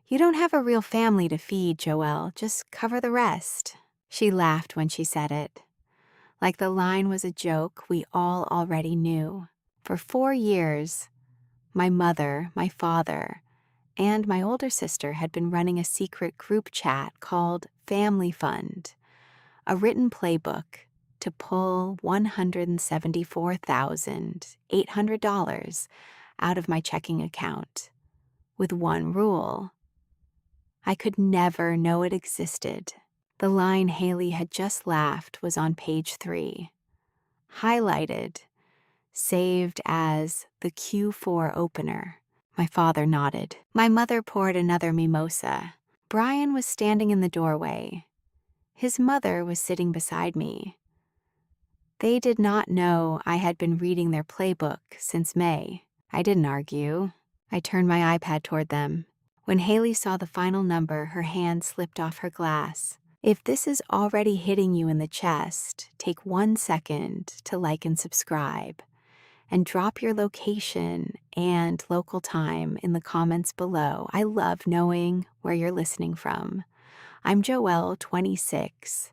You don't have a real family to feed, Joelle. Just cover the rest. She laughed when she said it. Like the line was a joke we all already knew. For 4 years, my mother, my father, and my older sister had been running a secret group chat called Family Fund, a written playbook to pull $174,800 out of my checking account, with one rule. I could never know it existed. The line Haley had just laughed was on page 3, highlighted, saved as the Q4 opener. My father nodded. My mother poured another mimosa. Brian was standing in the doorway. His mother was sitting beside me. They did not know I had been reading their playbook since May. I didn't argue. I turned my iPad toward them. When Haley saw the final number, her hand slipped off her glass. If this is already hitting you in the chest, take 1 second to like and subscribe, and drop your location and local time in the comments below. I love knowing where you're listening from. I'm Joelle, 26,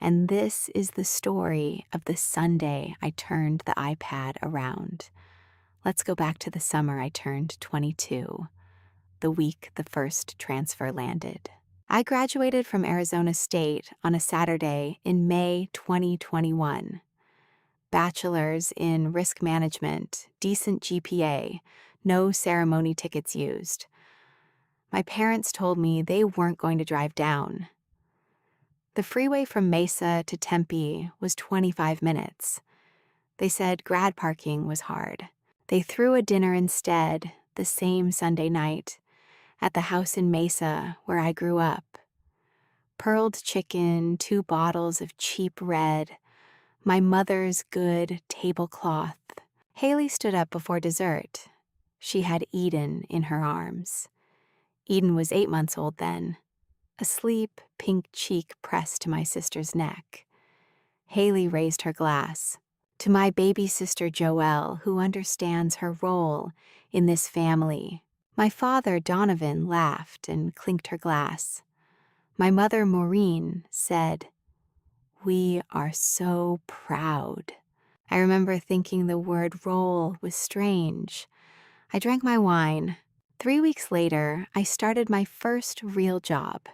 and this is the story of the Sunday I turned the iPad around. Let's go back to the summer I turned 22, the week the first transfer landed. I graduated from Arizona State on a Saturday in May 2021. Bachelor's in risk management, decent GPA, no ceremony tickets used. My parents told me they weren't going to drive down. The freeway from Mesa to Tempe was 25 minutes. They said grad parking was hard. They threw a dinner instead the same Sunday night at the house in Mesa where I grew up. Pearled chicken, 2 bottles of cheap red, my mother's good tablecloth. Haley stood up before dessert. She had Eden in her arms. Eden was 8 months old then, asleep, pink cheek pressed to my sister's neck. Haley raised her glass. To my baby sister Joelle, who understands her role in this family. My father, Donovan, laughed and clinked her glass. My mother, Maureen, said, "We are so proud." I remember thinking the word role was strange. I drank my wine. 3 weeks later, I started my first real job.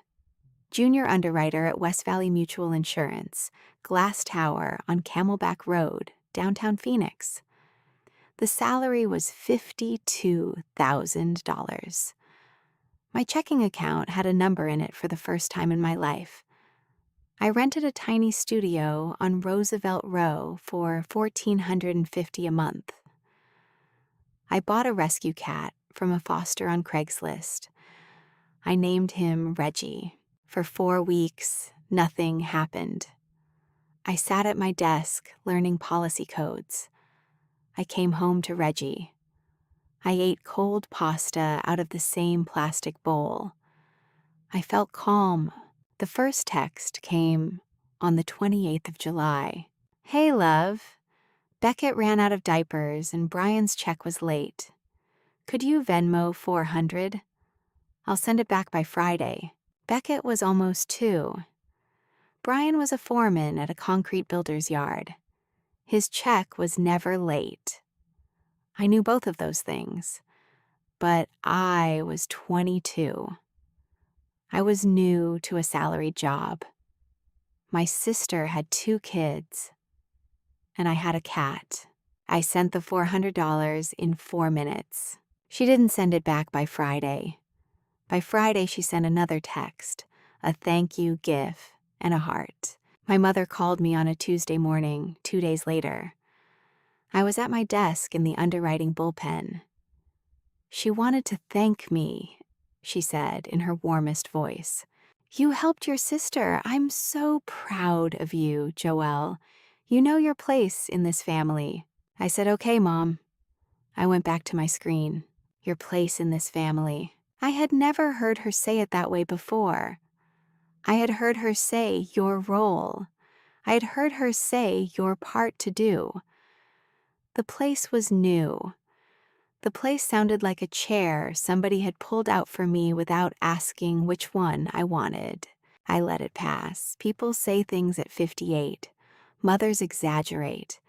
Junior underwriter at West Valley Mutual Insurance, Glass Tower on Camelback Road, downtown Phoenix. The salary was $52,000. My checking account had a number in it for the first time in my life. I rented a tiny studio on Roosevelt Row for $1,450 a month. I bought a rescue cat from a foster on Craigslist. I named him Reggie. For 4 weeks, nothing happened. I sat at my desk learning policy codes. I came home to Reggie. I ate cold pasta out of the same plastic bowl. I felt calm. The first text came on the 28th of July. "Hey, love. Beckett ran out of diapers and Brian's check was late. Could you Venmo $400? I'll send it back by Friday." Beckett was almost 2. Brian was a foreman at a concrete builder's yard. His check was never late. I knew both of those things, but I was 22. I was new to a salaried job. My sister had 2 kids, and I had a cat. I sent the $400 in 4 minutes. She didn't send it back by Friday. By Friday, she sent another text, a thank you gif, and a heart. My mother called me on a Tuesday morning, 2 days later. I was at my desk in the underwriting bullpen. "She wanted to thank me," she said in her warmest voice. "You helped your sister. I'm so proud of you, Joelle. You know your place in this family." I said, "Okay, Mom." I went back to my screen. Your place in this family. I had never heard her say it that way before. I had heard her say your role. I had heard her say your part to do. The place was new. The place sounded like a chair somebody had pulled out for me without asking which one I wanted. I let it pass. People say things at 58. Mothers exaggerate.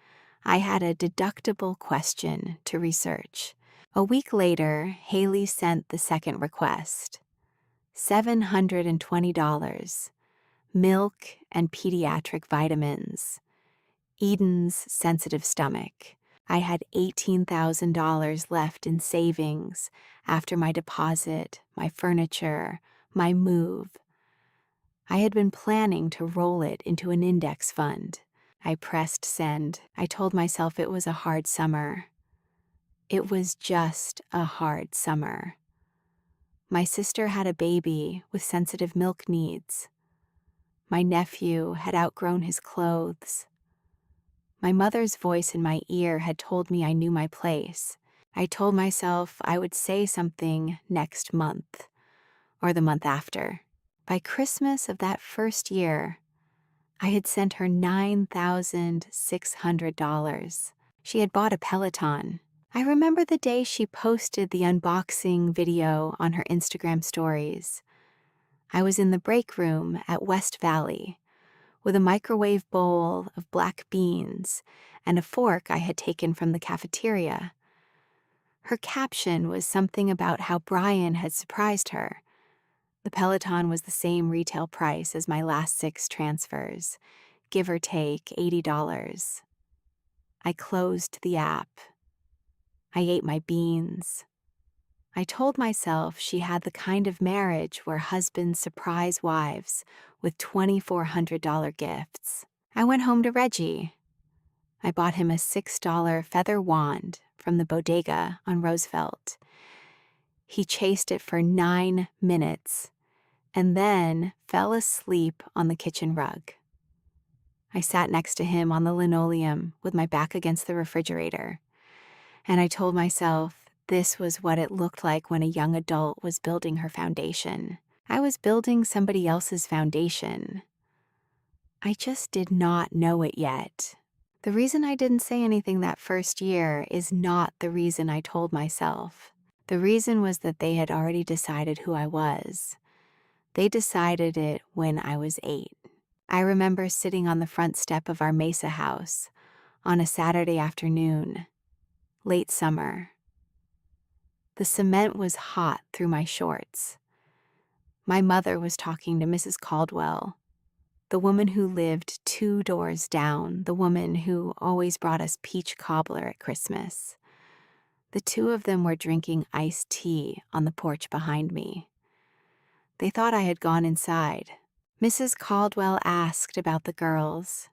I had a deductible question to research. A week later, Haley sent the second request. $720. Milk and pediatric vitamins. Eden's sensitive stomach. I had $18,000 left in savings after my deposit, my furniture, my move. I had been planning to roll it into an index fund. I pressed send. I told myself it was a hard summer. It was just a hard summer. My sister had a baby with sensitive milk needs. My nephew had outgrown his clothes. My mother's voice in my ear had told me I knew my place. I told myself I would say something next month, or the month after. By Christmas of that first year, I had sent her $9,600. She had bought a Peloton. I remember the day she posted the unboxing video on her Instagram stories. I was in the break room at West Valley, with a microwave bowl of black beans and a fork I had taken from the cafeteria. Her caption was something about how Brian had surprised her. The Peloton was the same retail price as my last 6 transfers, give or take $80. I closed the app. I ate my beans. I told myself she had the kind of marriage where husbands surprise wives with $2,400 gifts. I went home to Reggie. I bought him a $6 feather wand from the bodega on Roosevelt. He chased it for 9 minutes and then fell asleep on the kitchen rug. I sat next to him on the linoleum with my back against the refrigerator, and I told myself this was what it looked like when a young adult was building her foundation. I was building somebody else's foundation. I just did not know it yet. The reason I didn't say anything that first year is not the reason I told myself. The reason was that they had already decided who I was. They decided it when I was 8. I remember sitting on the front step of our Mesa house on a Saturday afternoon, late summer. The cement was hot through my shorts. My mother was talking to Mrs. Caldwell, the woman who lived 2 doors down, the woman who always brought us peach cobbler at Christmas. The two of them were drinking iced tea on the porch behind me. They thought I had gone inside. Mrs. Caldwell asked about the girls.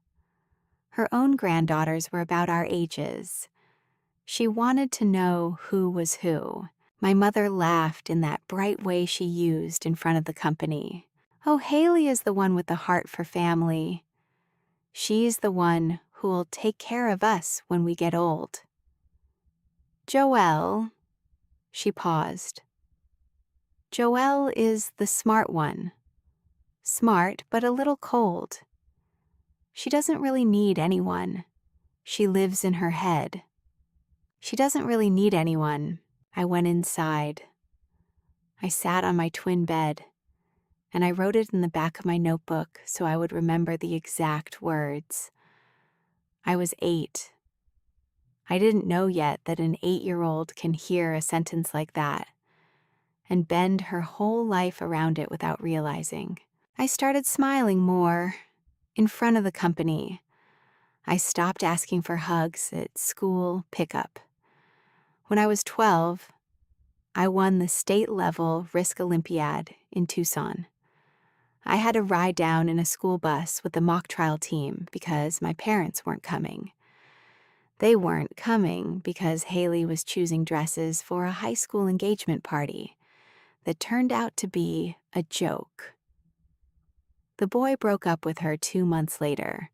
Her own granddaughters were about our ages. She wanted to know who was who. My mother laughed in that bright way she used in front of the company. Oh, Haley is the one with the heart for family. She's the one who'll take care of us when we get old. Joelle, she paused. Joelle is the smart one. Smart, but a little cold. She doesn't really need anyone. She lives in her head. She doesn't really need anyone. I went inside. I sat on my twin bed, and I wrote it in the back of my notebook so I would remember the exact words. I was 8. I didn't know yet that an 8-year-old can hear a sentence like that and bend her whole life around it without realizing. I started smiling more in front of the company. I stopped asking for hugs at school pickup. When I was 12, I won the state-level Risk Olympiad in Tucson. I had to ride down in a school bus with the mock trial team because my parents weren't coming. They weren't coming because Haley was choosing dresses for a high school engagement party that turned out to be a joke. The boy broke up with her 2 months later.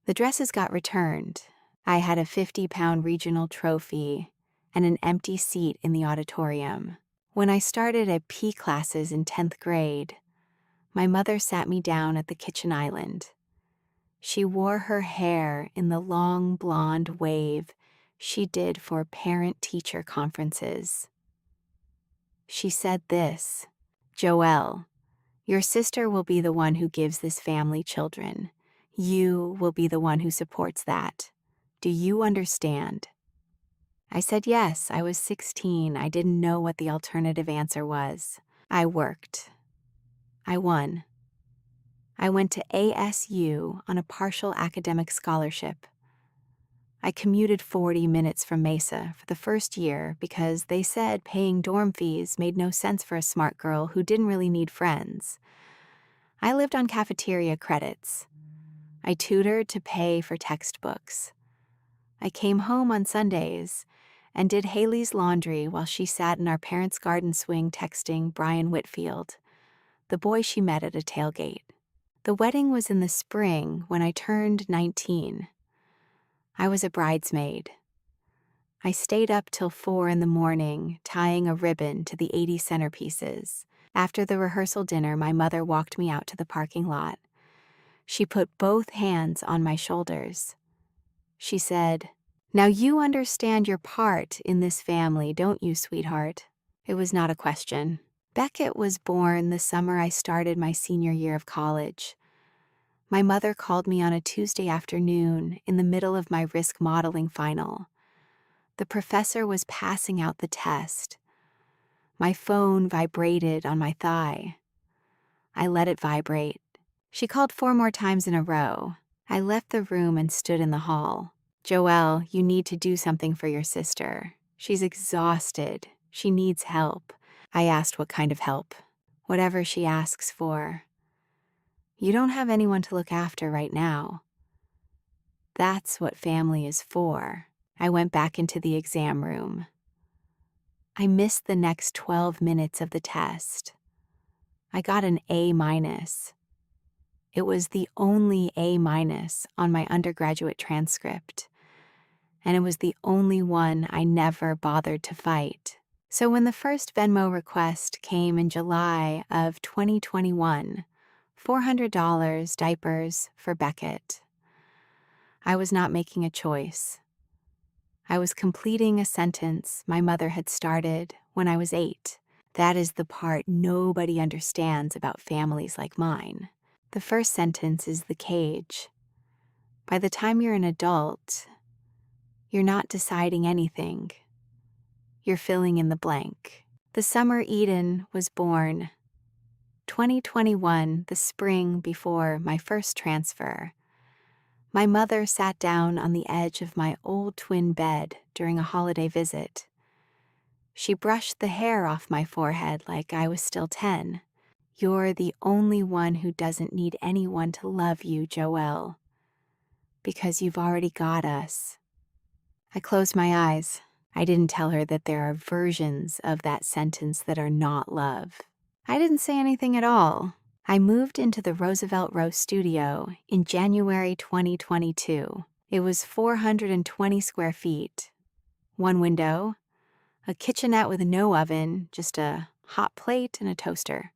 The dresses got returned. I had a 50-pound regional trophy and an empty seat in the auditorium. When I started at P classes in 10th grade, my mother sat me down at the kitchen island. She wore her hair in the long blonde wave she did for parent-teacher conferences. She said this, "Joelle, your sister will be the one who gives this family children. You will be the one who supports that. Do you understand?" I said yes. I was 16. I didn't know what the alternative answer was. I worked. I won. I went to ASU on a partial academic scholarship. I commuted 40 minutes from Mesa for the first year because they said paying dorm fees made no sense for a smart girl who didn't really need friends. I lived on cafeteria credits. I tutored to pay for textbooks. I came home on Sundays and did Haley's laundry while she sat in our parents' garden swing texting Brian Whitfield, the boy she met at a tailgate. The wedding was in the spring when I turned 19. I was a bridesmaid. I stayed up till 4 in the morning, tying a ribbon to the 80 centerpieces. After the rehearsal dinner, my mother walked me out to the parking lot. She put both hands on my shoulders. She said, "Now you understand your part in this family, don't you, sweetheart?" It was not a question. Beckett was born the summer I started my senior year of college. My mother called me on a Tuesday afternoon in the middle of my risk modeling final. The professor was passing out the test. My phone vibrated on my thigh. I let it vibrate. She called 4 more times in a row. I left the room and stood in the hall. "Joelle, you need to do something for your sister. She's exhausted. She needs help." I asked what kind of help. "Whatever she asks for. You don't have anyone to look after right now. That's what family is for." I went back into the exam room. I missed the next 12 minutes of the test. I got an A-. It was the only A- on my undergraduate transcript, and it was the only one I never bothered to fight. So when the first Venmo request came in July of 2021, $400 diapers for Beckett, I was not making a choice. I was completing a sentence my mother had started when I was 8. That is the part nobody understands about families like mine. The first sentence is the cage. By the time you're an adult, you're not deciding anything. You're filling in the blank. The summer Eden was born. 2021, the spring before my first transfer. My mother sat down on the edge of my old twin bed during a holiday visit. She brushed the hair off my forehead like I was still 10. "You're the only one who doesn't need anyone to love you, Joelle, because you've already got us." I closed my eyes. I didn't tell her that there are versions of that sentence that are not love. I didn't say anything at all. I moved into the Roosevelt Row studio in January 2022. It was 420 square feet. One window, a kitchenette with no oven, just a hot plate and a toaster.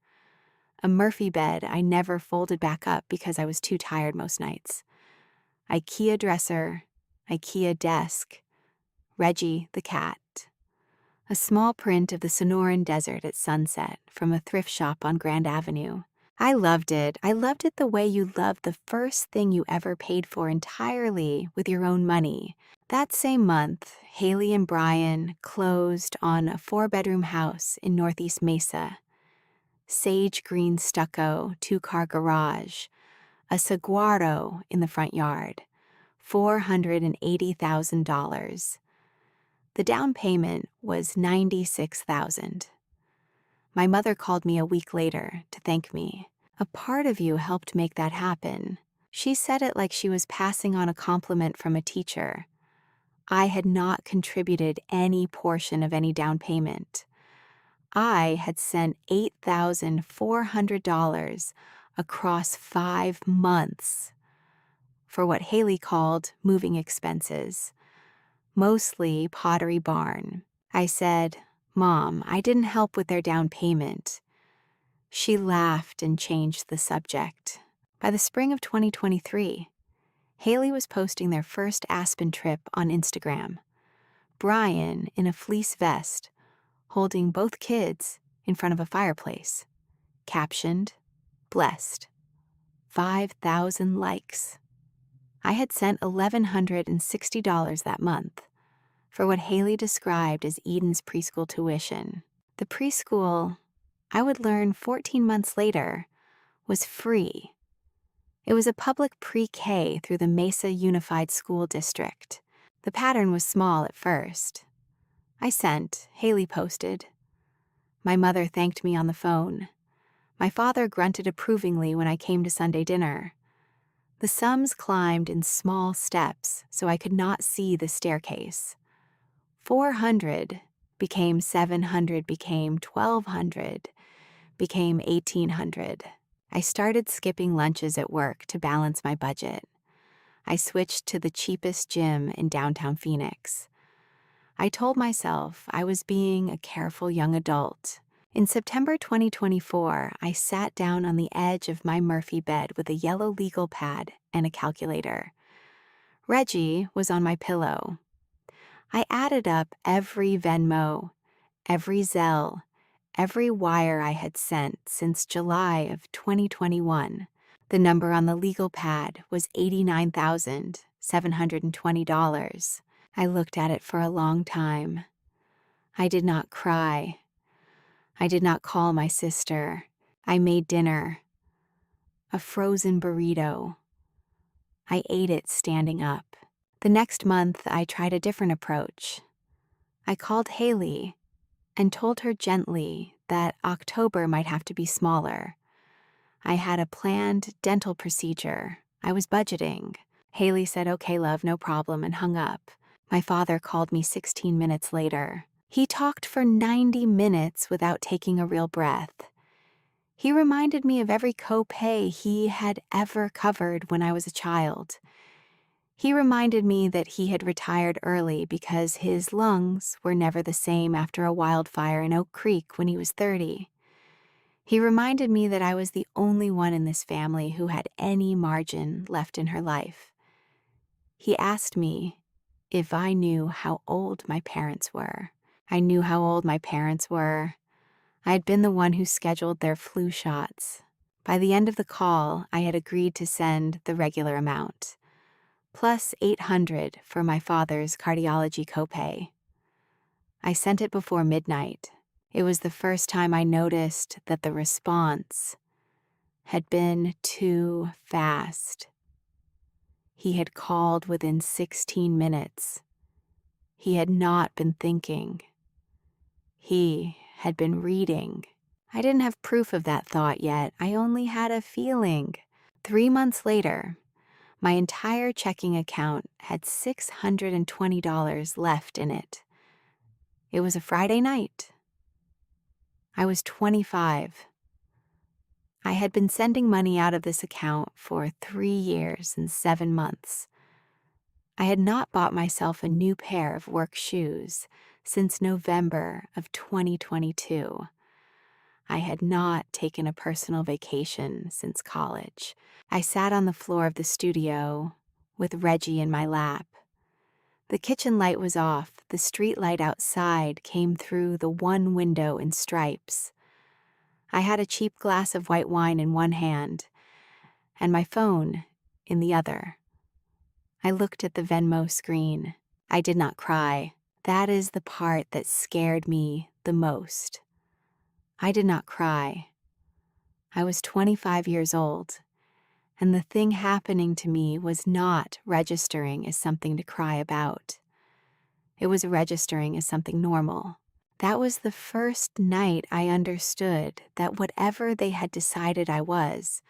A Murphy bed I never folded back up because I was too tired most nights. IKEA dresser, IKEA desk, Reggie the cat. A small print of the Sonoran Desert at sunset from a thrift shop on Grand Avenue. I loved it. I loved it the way you loved the first thing you ever paid for entirely with your own money. That same month, Haley and Brian closed on a 4-bedroom house in Northeast Mesa. Sage green stucco, 2-car garage, a saguaro in the front yard, $480,000. The down payment was $96,000. My mother called me a week later to thank me. "A part of you helped make that happen." She said it like she was passing on a compliment from a teacher. I had not contributed any portion of any down payment. I had sent $8,400 across 5 months for what Haley called moving expenses, mostly Pottery Barn. I said, "Mom, I didn't help with their down payment." She laughed and changed the subject. By the spring of 2023, Haley was posting their first Aspen trip on Instagram. Brian in a fleece vest, holding both kids in front of a fireplace. Captioned, "Blessed." 5,000 likes. I had sent $1,160 that month for what Haley described as Eden's preschool tuition. The preschool, I would learn 14 months later, was free. It was a public pre-K through the Mesa Unified School District. The pattern was small at first. I sent, Haley posted. My mother thanked me on the phone. My father grunted approvingly when I came to Sunday dinner. The sums climbed in small steps, so I could not see the staircase. 400 became 700, became 1,200, became 1,800. I started skipping lunches at work to balance my budget. I switched to the cheapest gym in downtown Phoenix. I told myself I was being a careful young adult. In September 2024, I sat down on the edge of my Murphy bed with a yellow legal pad and a calculator. Reggie was on my pillow. I added up every Venmo, every Zelle, every wire I had sent since July of 2021. The number on the legal pad was $89,720. I looked at it for a long time. I did not cry. I did not call my sister. I made dinner. A frozen burrito. I ate it standing up. The next month, I tried a different approach. I called Haley and told her gently that October might have to be smaller. I had a planned dental procedure. I was budgeting. Haley said, "Okay, love, no problem," and hung up. My father called me 16 minutes later. He talked for 90 minutes without taking a real breath. He reminded me of every copay he had ever covered when I was a child. He reminded me that he had retired early because his lungs were never the same after a wildfire in Oak Creek when he was 30. He reminded me that I was the only one in this family who had any margin left in her life. He asked me if I knew how old my parents were. I knew how old my parents were. I had been the one who scheduled their flu shots. By the end of the call, I had agreed to send the regular amount, plus $800 for my father's cardiology copay. I sent it before midnight. It was the first time I noticed that the response had been too fast. He had called within 16 minutes. He had not been thinking. He had been reading. I didn't have proof of that thought yet. I only had a feeling. 3 months later, my entire checking account had $620 left in it. It was a Friday night. I was 25. I had been sending money out of this account for 3 years and 7 months. I had not bought myself a new pair of work shoes since November of 2022. I had not taken a personal vacation since college. I sat on the floor of the studio with Reggie in my lap. The kitchen light was off. The street light outside came through the one window in stripes. I had a cheap glass of white wine in one hand and my phone in the other. I looked at the Venmo screen. I did not cry. That is the part that scared me the most. I did not cry. I was 25 years old, and the thing happening to me was not registering as something to cry about. It was registering as something normal. That was the first night I understood that whatever they had decided I was,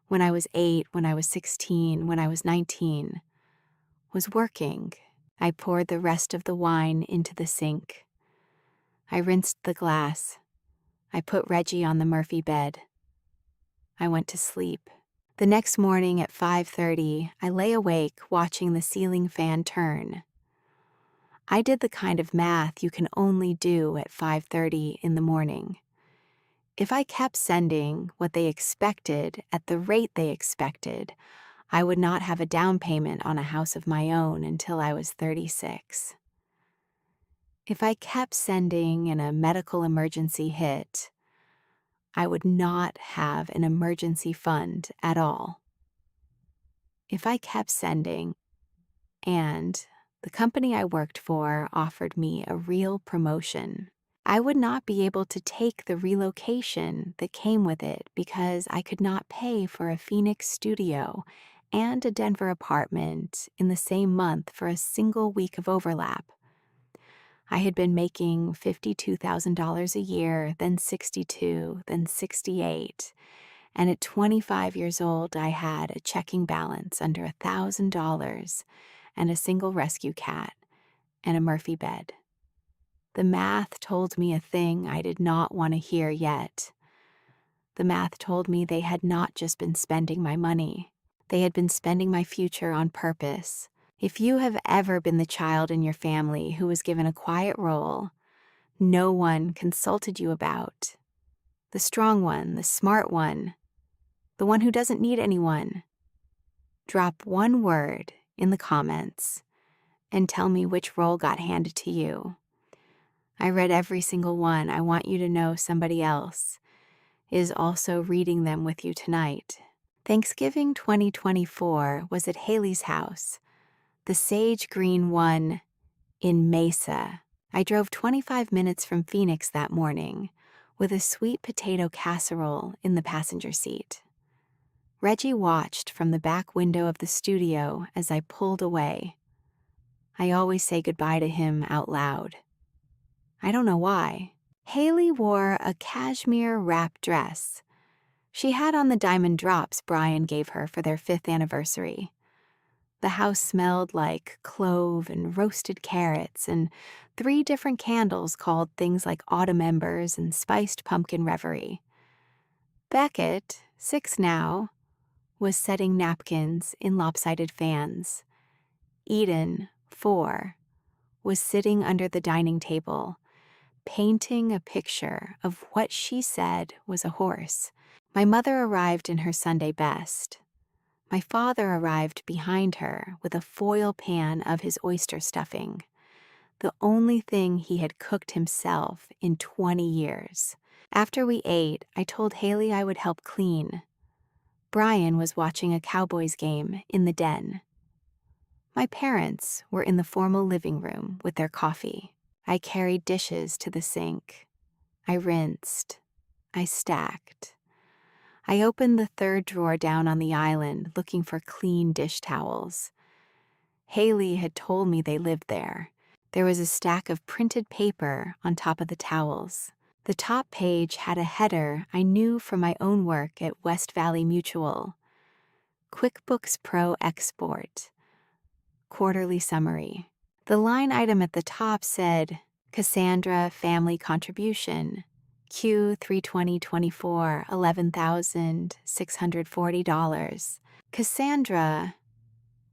when I was 8, when I was 16, when I was 19, was working. I poured the rest of the wine into the sink. I rinsed the glass. I put Reggie on the Murphy bed. I went to sleep. The next morning at 5:30, I lay awake watching the ceiling fan turn. I did the kind of math you can only do at 5:30 in the morning. If I kept sending what they expected at the rate they expected, I would not have a down payment on a house of my own until I was 36. If I kept sending and a medical emergency hit, I would not have an emergency fund at all. If I kept sending and the company I worked for offered me a real promotion, I would not be able to take the relocation that came with it because I could not pay for a Phoenix studio and a Denver apartment in the same month for a single week of overlap. I had been making $52,000 a year, then 62, then 68, and at 25 years old I had a checking balance under $1,000 and a single rescue cat and a Murphy bed. The math told me a thing I did not want to hear yet. The math told me they had not just been spending my money. They had been spending my future on purpose. If you have ever been the child in your family who was given a quiet role no one consulted you about, the strong one, the smart one, the one who doesn't need anyone, drop one word in the comments and tell me which role got handed to you. I read every single one. I want you to know somebody else is also reading them with you tonight. Thanksgiving 2024 was at Haley's house, the sage green one in Mesa. I drove 25 minutes from Phoenix that morning with a sweet potato casserole in the passenger seat. Reggie watched from the back window of the studio as I pulled away. I always say goodbye to him out loud. I don't know why. Haley wore a cashmere wrap dress. She had on the diamond drops Brian gave her for their 5th anniversary. The house smelled like clove and roasted carrots and 3 different candles called things like autumn embers and spiced pumpkin reverie. Beckett, 6 now, was setting napkins in lopsided fans. Eden, 4, was sitting under the dining table, painting a picture of what she said was a horse. My mother arrived in her Sunday best. My father arrived behind her with a foil pan of his oyster stuffing, the only thing he had cooked himself in 20 years. After we ate, I told Haley I would help clean. Brian was watching a Cowboys game in the den. My parents were in the formal living room with their coffee. I carried dishes to the sink. I rinsed. I stacked. I opened the 3rd drawer down on the island looking for clean dish towels. Haley had told me they lived there. There was a stack of printed paper on top of the towels. The top page had a header I knew from my own work at West Valley Mutual. QuickBooks Pro Export. Quarterly summary. The line item at the top said, Cassandra Family Contribution, Q3/2024, $11,640. Cassandra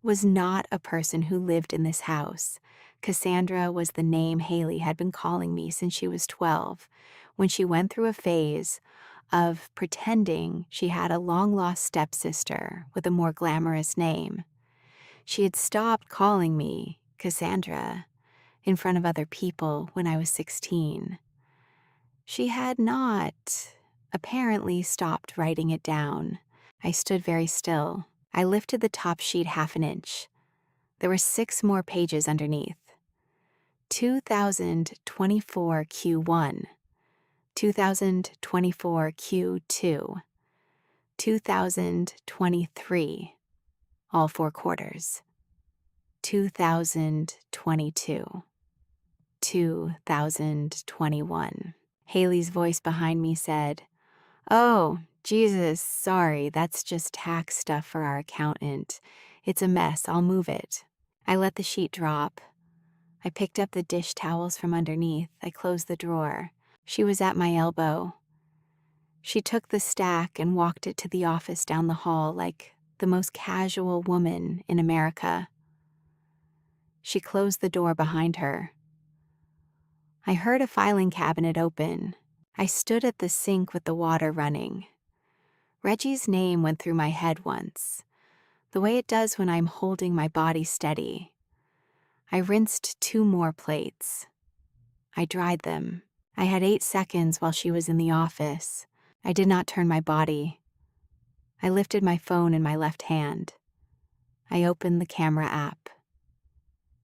was not a person who lived in this house. Cassandra was the name Haley had been calling me since she was 12, when she went through a phase of pretending she had a long-lost stepsister with a more glamorous name. She had stopped calling me Cassandra in front of other people when I was 16. She had not, apparently, stopped writing it down. I stood very still. I lifted the top sheet half an inch. There were 6 more pages underneath. 2024 Q1, 2024 Q2, 2023, all 4 quarters, 2022, 2021. Haley's voice behind me said, "Oh, Jesus, sorry, that's just tax stuff for our accountant. It's a mess, I'll move it." I let the sheet drop. I picked up the dish towels from underneath. I closed the drawer. She was at my elbow. She took the stack and walked it to the office down the hall like the most casual woman in America. She closed the door behind her. I heard a filing cabinet open. I stood at the sink with the water running. Reggie's name went through my head once, the way it does when I'm holding my body steady. I rinsed 2 more plates. I dried them. I had 8 seconds while she was in the office. I did not turn my body. I lifted my phone in my left hand. I opened the camera app.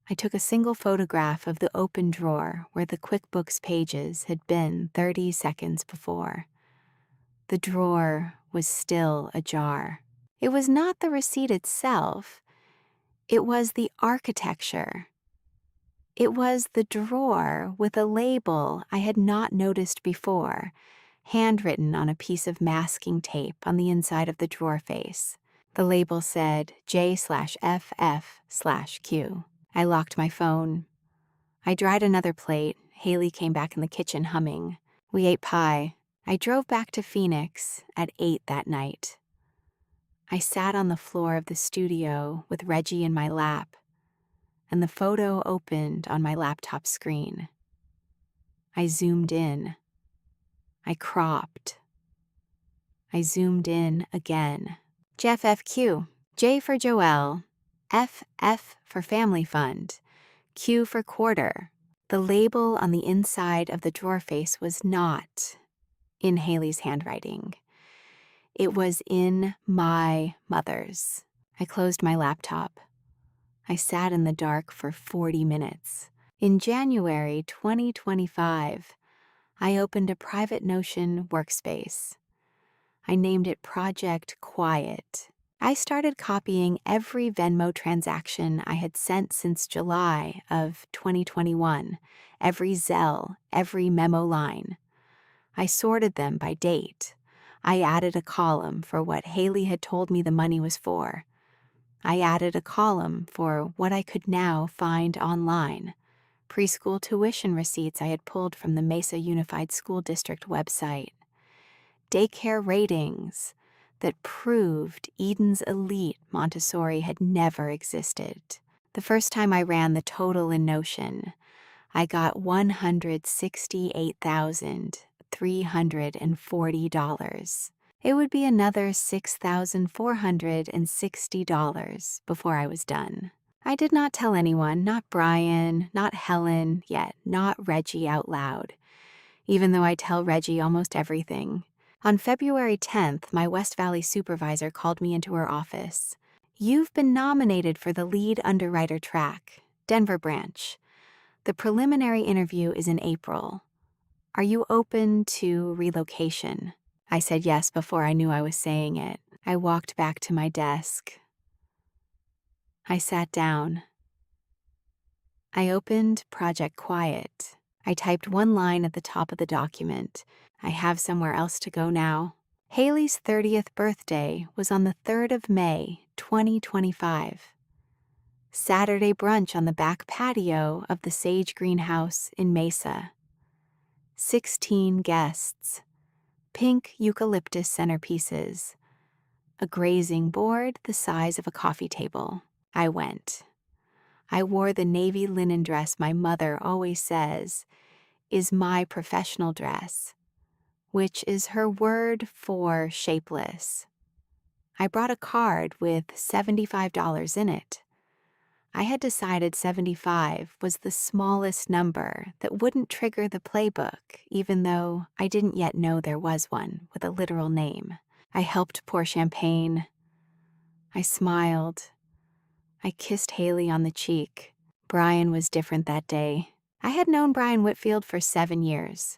I took a single photograph of the open drawer where the QuickBooks pages had been 30 seconds before. The drawer was still ajar. It was not the receipt itself. It was the architecture. It was the drawer with a label I had not noticed before, handwritten on a piece of masking tape on the inside of the drawer face. The label said J/FF/Q. I locked my phone. I dried another plate. Haley came back in the kitchen humming. We ate pie. I drove back to Phoenix at 8 that night. I sat on the floor of the studio with Reggie in my lap, and the photo opened on my laptop screen. I zoomed in. I cropped. I zoomed in again. JFFQ. J for Joelle. FF for Family Fund. Q for Quarter. The label on the inside of the drawer face was not in Haley's handwriting. It was in my mother's. I closed my laptop. I sat in the dark for 40 minutes. In January 2025, I opened a private Notion workspace. I named it Project Quiet. I started copying every Venmo transaction I had sent since July of 2021, every Zelle, every memo line. I sorted them by date. I added a column for what Haley had told me the money was for. I added a column for what I could now find online, preschool tuition receipts I had pulled from the Mesa Unified School District website, daycare ratings that proved Eden's elite Montessori had never existed. The first time I ran the total in Notion, I got $168,340. It would be another $6,460 before I was done. I did not tell anyone, not Brian, not Helen, yet not Reggie out loud, even though I tell Reggie almost everything. On February 10th, my West Valley supervisor called me into her office. "You've been nominated for the lead underwriter track, Denver branch. The preliminary interview is in April. Are you open to relocation?" I said yes before I knew I was saying it. I walked back to my desk. I sat down. I opened Project Quiet. I typed one line at the top of the document. I have somewhere else to go now. Haley's 30th birthday was on the 3rd of May, 2025. Saturday brunch on the back patio of the Sage Greenhouse in Mesa. 16 guests. Pink eucalyptus centerpieces. A grazing board the size of a coffee table. I went. I wore the navy linen dress my mother always says is my professional dress, which is her word for shapeless. I brought a card with $75 in it. I had decided 75 was the smallest number that wouldn't trigger the playbook, even though I didn't yet know there was one with a literal name. I helped pour champagne. I smiled. I kissed Haley on the cheek. Brian was different that day. I had known Brian Whitfield for 7 years.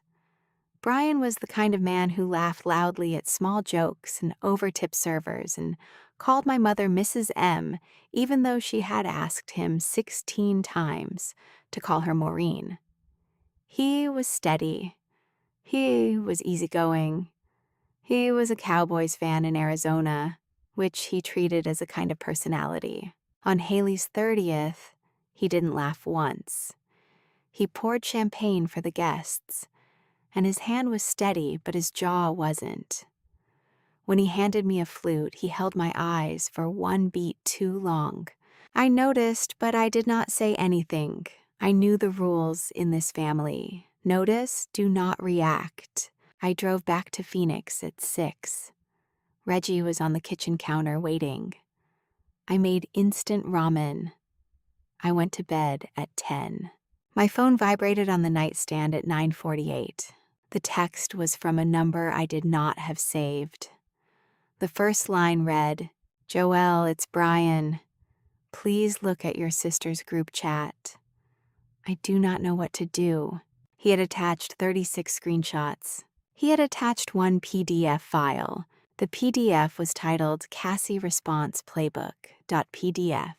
Brian was the kind of man who laughed loudly at small jokes and over-tipped servers and called my mother Mrs. M, even though she had asked him 16 times to call her Maureen. He was steady. He was easygoing. He was a Cowboys fan in Arizona, which he treated as a kind of personality. On Haley's 30th, he didn't laugh once. He poured champagne for the guests, and his hand was steady, but his jaw wasn't. When he handed me a flute, he held my eyes for one beat too long. I noticed, but I did not say anything. I knew the rules in this family. Notice, do not react. I drove back to Phoenix at 6. Reggie was on the kitchen counter waiting. I made instant ramen. I went to bed at 10. My phone vibrated on the nightstand at 9:48. The text was from a number I did not have saved. The first line read, "Joelle, it's Brian. Please look at your sister's group chat. I do not know what to do." He had attached 36 screenshots. He had attached one PDF file. The PDF was titled Cassie Response Playbook.pdf.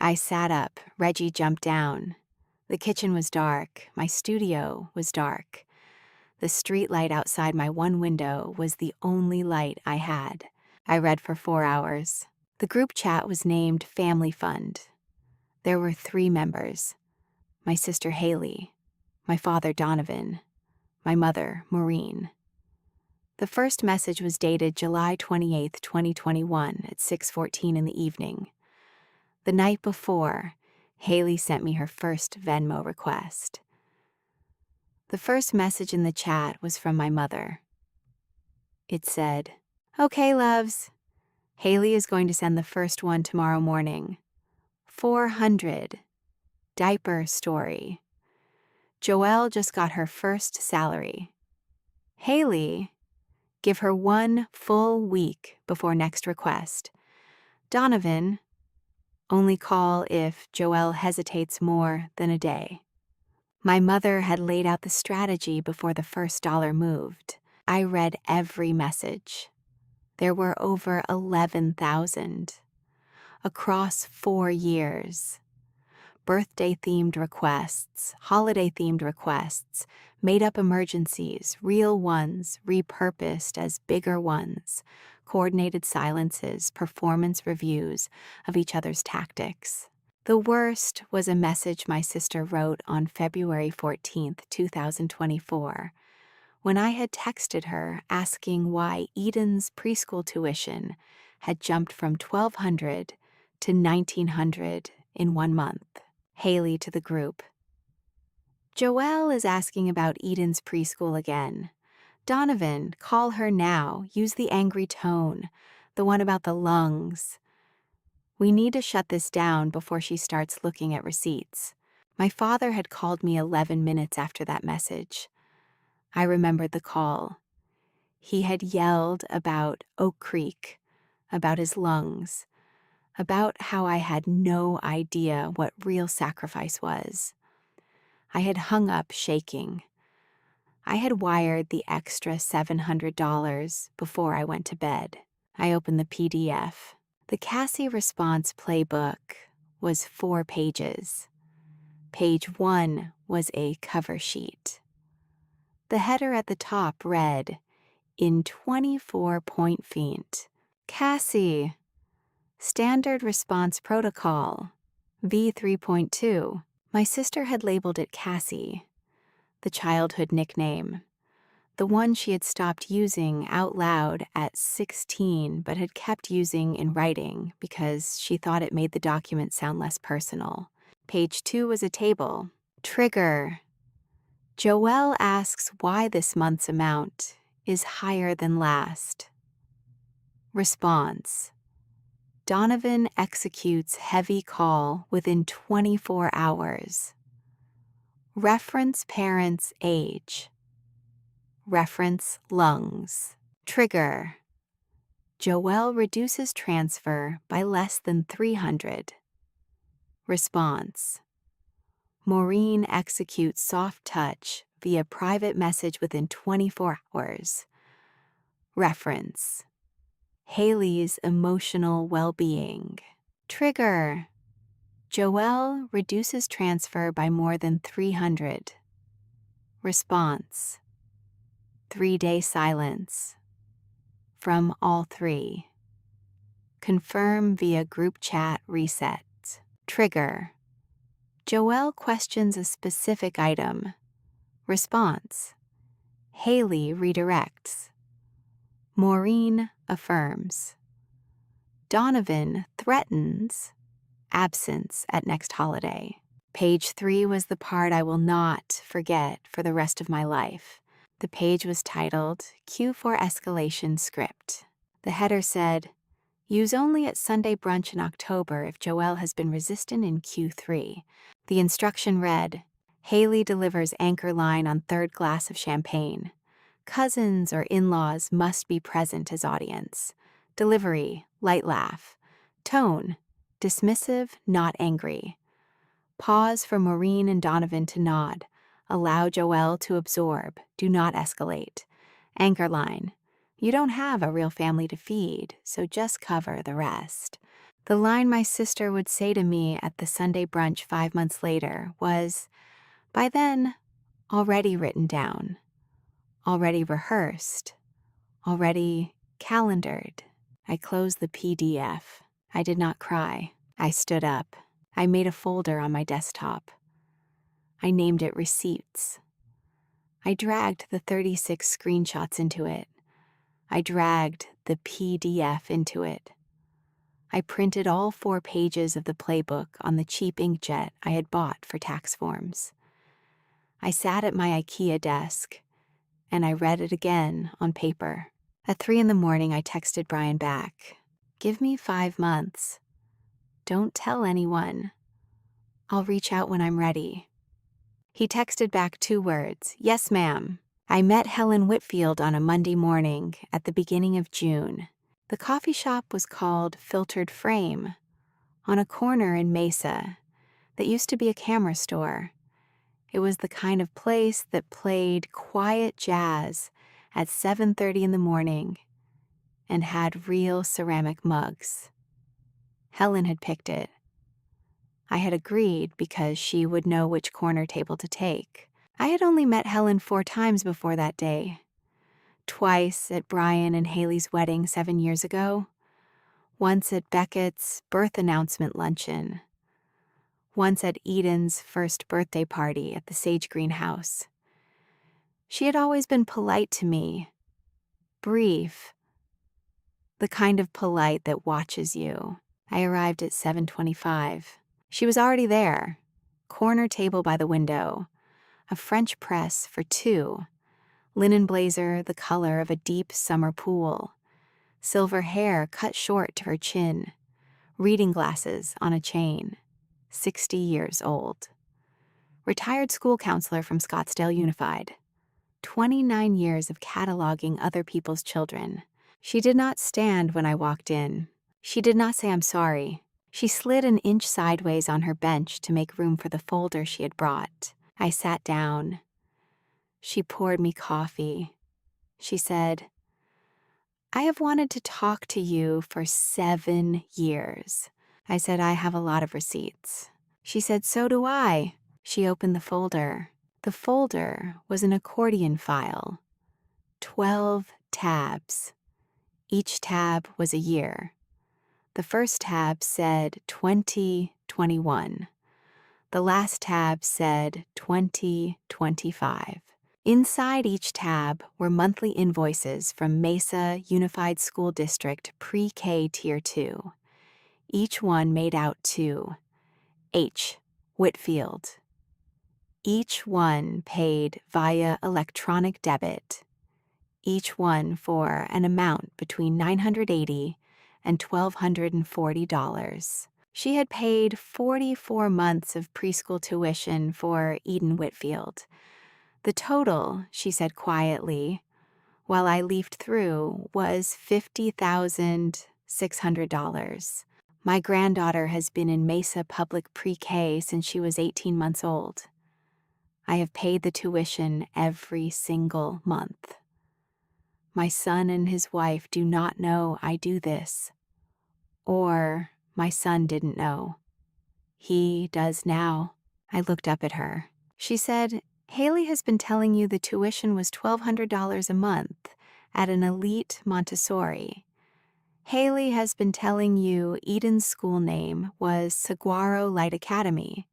I sat up. Reggie jumped down. The kitchen was dark. My studio was dark. The street light outside my one window was the only light I had. I read for 4 hours. The group chat was named Family Fund. There were 3 members: my sister Haley, my father Donovan, my mother Maureen. The first message was dated July 28, 2021 at 6:14 in the evening. The night before, Haley sent me her first Venmo request. The first message in the chat was from my mother. It said, "Okay, loves. Haley is going to send the first one tomorrow morning. 400. Diaper story. Joelle just got her first salary. Haley, give her 1 full week before next request. Donovan, only call if Joelle hesitates more than a day." My mother had laid out the strategy before the first dollar moved. I read every message. There were over 11,000. Across 4 years. Birthday-themed requests, holiday-themed requests, made-up emergencies, real ones repurposed as bigger ones, coordinated silences, performance reviews of each other's tactics. The worst was a message my sister wrote on February 14th, 2024, when I had texted her asking why Eden's preschool tuition had jumped from $1,200 to $1,900 in 1 month. Haley to the group. Joelle is asking about Eden's preschool again. Donovan, call her now. Use the angry tone, the one about the lungs. We need to shut this down before she starts looking at receipts. My father had called me 11 minutes after that message. I remembered the call. He had yelled about Oak Creek, about his lungs, about how I had no idea what real sacrifice was. I had hung up shaking. I had wired the extra $700 before I went to bed. I opened the PDF. The Cassie Response Playbook was 4 pages. Page 1 was a cover sheet. The header at the top read, in 24-point font, Cassie, Standard Response Protocol, V3.2. My sister had labeled it Cassie, the childhood nickname, the one she had stopped using out loud at 16 but had kept using in writing because she thought it made the document sound less personal. Page 2 was a table. Trigger. Joelle asks why this month's amount is higher than last. Response. Donovan executes heavy call within 24 hours. Reference parent's age. Reference lungs. Trigger. Joelle reduces transfer by less than 300. Response. Maureen executes soft touch via private message within 24 hours. Reference. Haley's emotional well-being. Trigger. Joelle reduces transfer by more than 300. Response. 3-day silence. From all 3. Confirm via group chat reset. Trigger. Joelle questions a specific item. Response. Haley redirects. Maureen affirms. Donovan threatens absence at next holiday. Page 3 was the part I will not forget for the rest of my life. The page was titled Q4 Escalation Script. The header said, use only at Sunday brunch in October if Joelle has been resistant in Q3. The instruction read, Haley delivers anchor line on third glass of champagne. Cousins or in-laws must be present as audience. Delivery, light laugh. Tone, dismissive, not angry. Pause for Maureen and Donovan to nod. Allow Joelle to absorb. Do not escalate. Anchor line. You don't have a real family to feed, so just cover the rest. The line my sister would say to me at the Sunday brunch 5 months later was, by then, already written down, already rehearsed, already calendared. I closed the PDF. I did not cry. I stood up. I made a folder on my desktop. I named it Receipts. I dragged the 36 screenshots into it. I dragged the PDF into it. I printed all 4 pages of the playbook on the cheap inkjet I had bought for tax forms. I sat at my IKEA desk, and I read it again on paper. At 3 in the morning, I texted Brian back. Give me 5 months. Don't tell anyone. I'll reach out when I'm ready. He texted back 2 words, yes, ma'am. I met Helen Whitfield on a Monday morning at the beginning of June. The coffee shop was called Filtered Frame, on a corner in Mesa that used to be a camera store. It was the kind of place that played quiet jazz at 7:30 in the morning and had real ceramic mugs. Helen had picked it. I had agreed because she would know which corner table to take. I had only met Helen 4 times before that day. Twice at Brian and Haley's wedding 7 years ago. Once at Beckett's birth announcement luncheon. Once at Eden's first birthday party at the Sage Green house. She had always been polite to me. Brief. The kind of polite that watches you. I arrived at 7:25. She was already there. Corner table by the window. A French press for 2. Linen blazer the color of a deep summer pool. Silver hair cut short to her chin. Reading glasses on a chain. 60 years old. Retired school counselor from Scottsdale Unified. 29 years of cataloging other people's children. She did not stand when I walked in. She did not say I'm sorry. She slid an inch sideways on her bench to make room for the folder she had brought. I sat down. She poured me coffee. She said, I have wanted to talk to you for 7 years. I said, I have a lot of receipts. She said, so do I. She opened the folder. The folder was an accordion file. 12 tabs. Each tab was a year. The first tab said 2021. The last tab said 2025. Inside each tab were monthly invoices from Mesa Unified School District Pre-K Tier 2. Each one made out to H. Whitfield. Each one paid via electronic debit. Each one for an amount between $980 and $1,240. She had paid 44 months of preschool tuition for Eden Whitfield. The total, she said quietly, while I leafed through, was $50,600. My granddaughter has been in Mesa Public Pre-K since she was 18 months old. I have paid the tuition every single month. My son and his wife do not know I do this. Or my son didn't know. He does now. I looked up at her. She said, Haley has been telling you the tuition was $1,200 a month at an elite Montessori. Haley has been telling you Eden's school name was Saguaro Light Academy.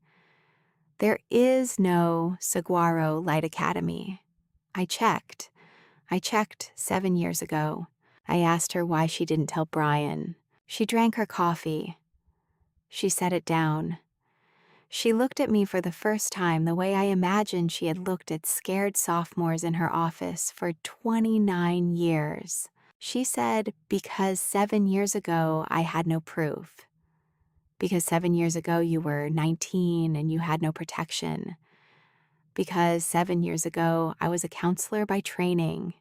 There is no Saguaro Light Academy. I checked 7 years ago. I asked her why she didn't tell Brian. She drank her coffee. She set it down. She looked at me for the first time the way I imagined she had looked at scared sophomores in her office for 29 years. She said, because 7 years ago I had no proof. Because 7 years ago you were 19 and you had no protection. because 7 years ago I was a counselor by training,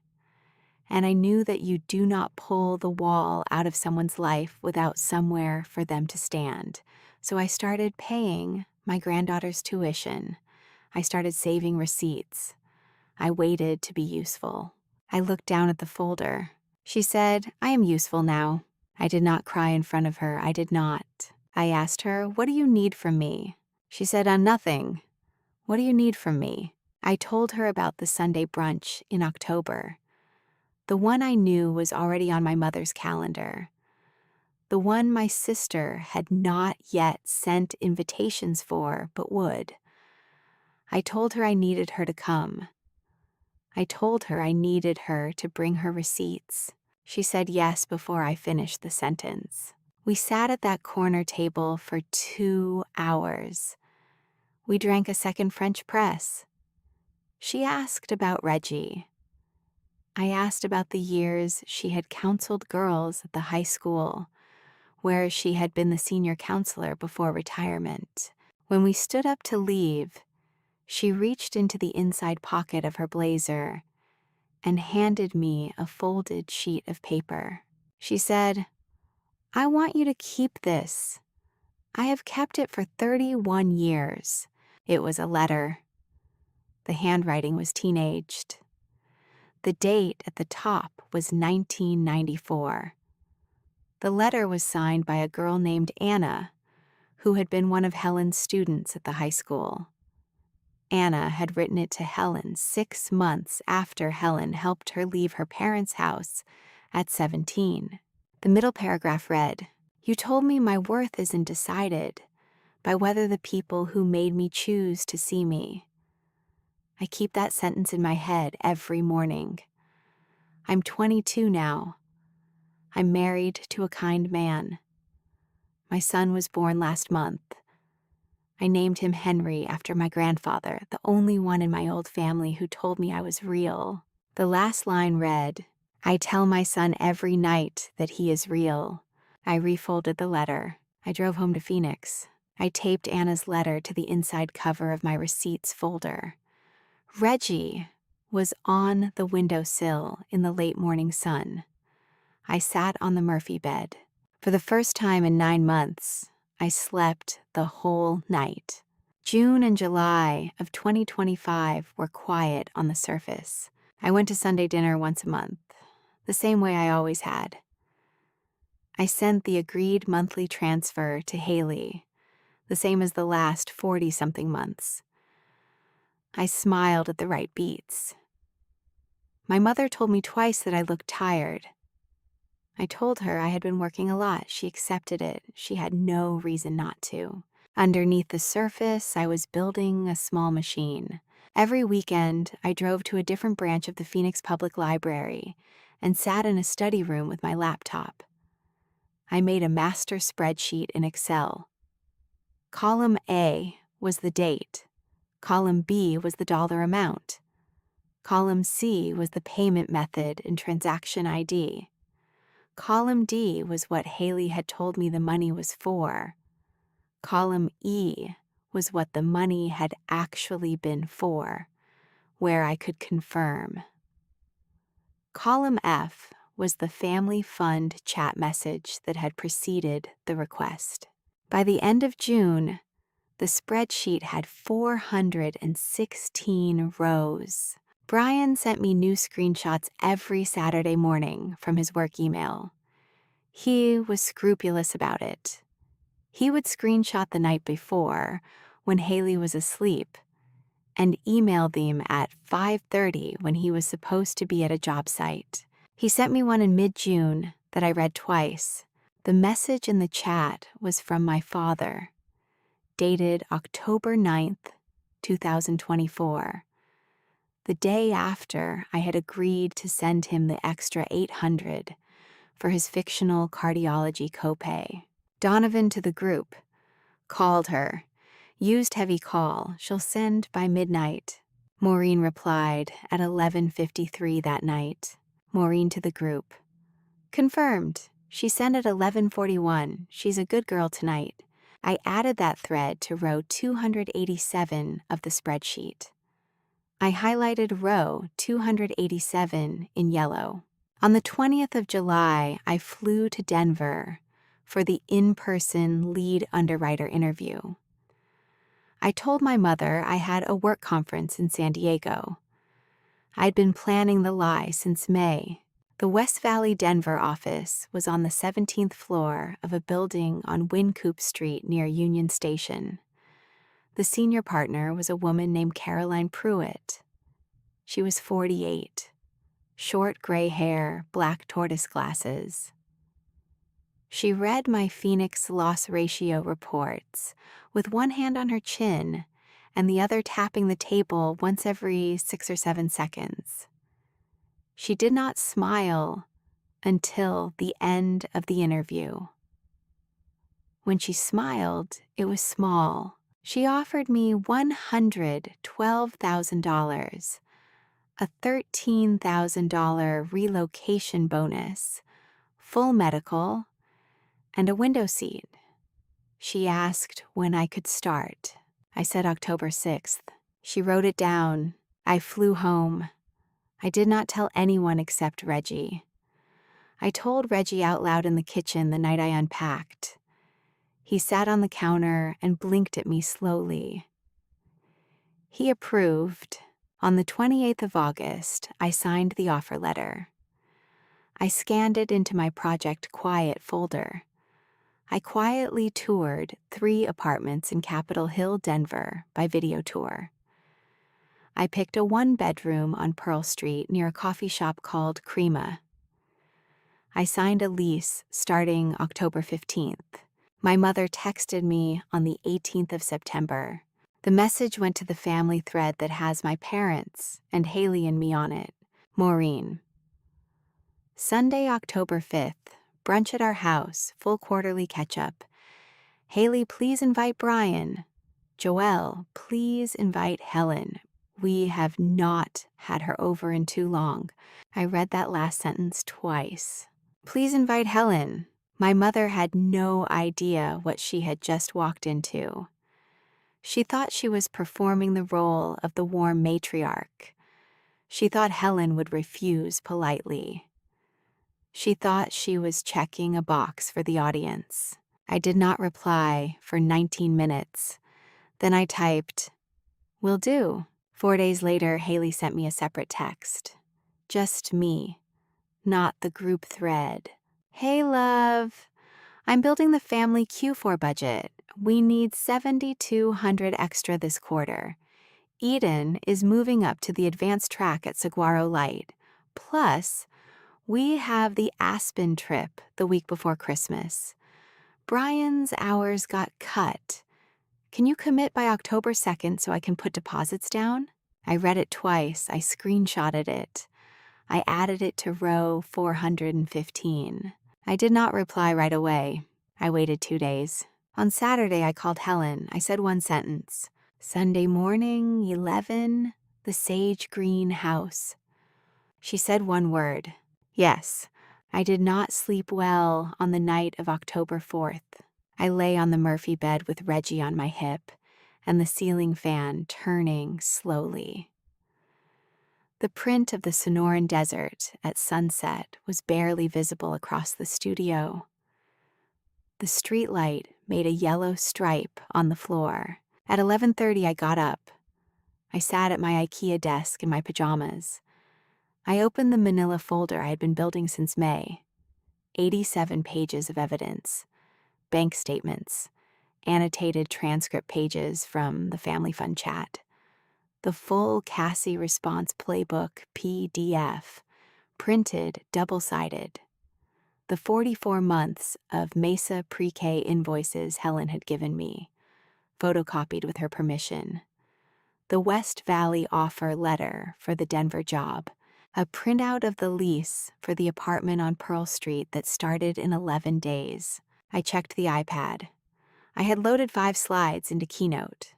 and I knew that you do not pull the wall out of someone's life without somewhere for them to stand. So I started paying my granddaughter's tuition. I started saving receipts. I waited to be useful. I looked down at the folder. She said, "I am useful now." I did not cry in front of her. I did not. I asked her, "What do you need from me?" She said, "Nothing. What do you need from me?" I told her about the Sunday brunch in October. The one I knew was already on my mother's calendar. The one my sister had not yet sent invitations for, but would. I told her I needed her to come. I told her I needed her to bring her receipts. She said yes before I finished the sentence. We sat at that corner table for 2 hours. We drank a second French press. She asked about Reggie. I asked about the years she had counseled girls at the high school, where she had been the senior counselor before retirement. When we stood up to leave, she reached into the inside pocket of her blazer and handed me a folded sheet of paper. She said, "I want you to keep this. I have kept it for 31 years. It was a letter. The handwriting was teenaged. The date at the top was 1994. The letter was signed by a girl named Anna, who had been one of Helen's students at the high school. Anna had written it to Helen 6 months after Helen helped her leave her parents' house at 17. The middle paragraph read, "You told me my worth isn't decided by whether the people who made me choose to see me." I keep that sentence in my head every morning. I'm 22 now. I'm married to a kind man. My son was born last month. I named him Henry after my grandfather, the only one in my old family who told me I was real. The last line read, "I tell my son every night that he is real." I refolded the letter. I drove home to Phoenix. I taped Anna's letter to the inside cover of my receipts folder. Reggie was on the windowsill in the late morning sun. I sat on the Murphy bed. For the first time in 9 months, I slept the whole night. June and July of 2025 were quiet on the surface. I went to Sunday dinner once a month, the same way I always had. I sent the agreed monthly transfer to Haley, the same as the last 40-something months. I smiled at the right beats. My mother told me twice that I looked tired. I told her I had been working a lot. She accepted it. She had no reason not to. Underneath the surface, I was building a small machine. Every weekend, I drove to a different branch of the Phoenix Public Library and sat in a study room with my laptop. I made a master spreadsheet in Excel. Column A was the date. Column B was the dollar amount. Column C was the payment method and transaction ID. Column D was what Haley had told me the money was for. Column E was what the money had actually been for, where I could confirm. Column F was the family fund chat message that had preceded the request. By the end of June, the spreadsheet had 416 rows. Brian sent me new screenshots every Saturday morning from his work email. He was scrupulous about it. He would screenshot the night before, when Haley was asleep, and email them at 5:30 when he was supposed to be at a job site. He sent me one in mid-June that I read twice. The message in the chat was from my father, dated October 9th, 2024. The day after I had agreed to send him the extra $800 for his fictional cardiology copay. Donovan to the group. Called her. Used heavy call. She'll send by midnight. Maureen replied at 11:53 that night. Maureen to the group. Confirmed. She sent at 11:41. She's a good girl tonight. I added that thread to row 287 of the spreadsheet. I highlighted row 287 in yellow. On the 20th of July, I flew to Denver for the in-person lead underwriter interview. I told my mother I had a work conference in San Diego. I'd been planning the lie since May. The West Valley Denver office was on the 17th floor of a building on Wynkoop Street near Union Station. The senior partner was a woman named Caroline Pruitt. She was 48, short gray hair, black tortoise glasses. She read my Phoenix loss ratio reports with one hand on her chin and the other tapping the table once every 6 or 7 seconds. She did not smile until the end of the interview. When she smiled, it was small. She offered me $112,000, a $13,000 relocation bonus, full medical, and a window seat. She asked when I could start. I said October 6th. She wrote it down. I flew home. I did not tell anyone except Reggie. I told Reggie out loud in the kitchen the night I unpacked. He sat on the counter and blinked at me slowly. He approved. On the 28th of August, I signed the offer letter. I scanned it into my Project Quiet folder. I quietly toured 3 apartments in Capitol Hill, Denver, by video tour. I picked a 1-bedroom on Pearl Street near a coffee shop called Crema. I signed a lease starting October 15th. My mother texted me on the 18th of September. The message went to the family thread that has my parents and Haley and me on it. Maureen. Sunday, October 5th, brunch at our house, full quarterly catch-up. Haley, please invite Brian. Joelle, please invite Helen. We have not had her over in too long. I read that last sentence twice. Please invite Helen. My mother had no idea what she had just walked into. She thought she was performing the role of the warm matriarch. She thought Helen would refuse politely. She thought she was checking a box for the audience. I did not reply for 19 minutes. Then I typed, "Will do." 4 days later, Haley sent me a separate text. Just me, not the group thread. "Hey, love. I'm building the family Q4 budget. We need 7,200 extra this quarter. Eden is moving up to the advanced track at Saguaro Light. Plus, we have the Aspen trip the week before Christmas. Brian's hours got cut. Can you commit by October 2nd so I can put deposits down?" I read it twice. I screenshotted it. I added it to row 415. I did not reply right away. I waited 2 days. On Saturday, I called Helen. I said one sentence. "Sunday morning, 11, the sage green house." She said one word. Yes. I did not sleep well on the night of October 4th. I lay on the Murphy bed with Reggie on my hip and the ceiling fan turning slowly. The print of the Sonoran Desert at sunset was barely visible across the studio. The streetlight made a yellow stripe on the floor. At 11:30, I got up. I sat at my IKEA desk in my pajamas. I opened the manila folder I had been building since May. 87 pages of evidence, bank statements, annotated transcript pages from the Family Fun chat, the full Cassie response playbook PDF, printed double-sided, the 44 months of Mesa pre-K invoices Helen had given me, photocopied with her permission, the West Valley offer letter for the Denver job, a printout of the lease for the apartment on Pearl Street that started in 11 days. I checked the iPad. I had loaded 5 slides into Keynote.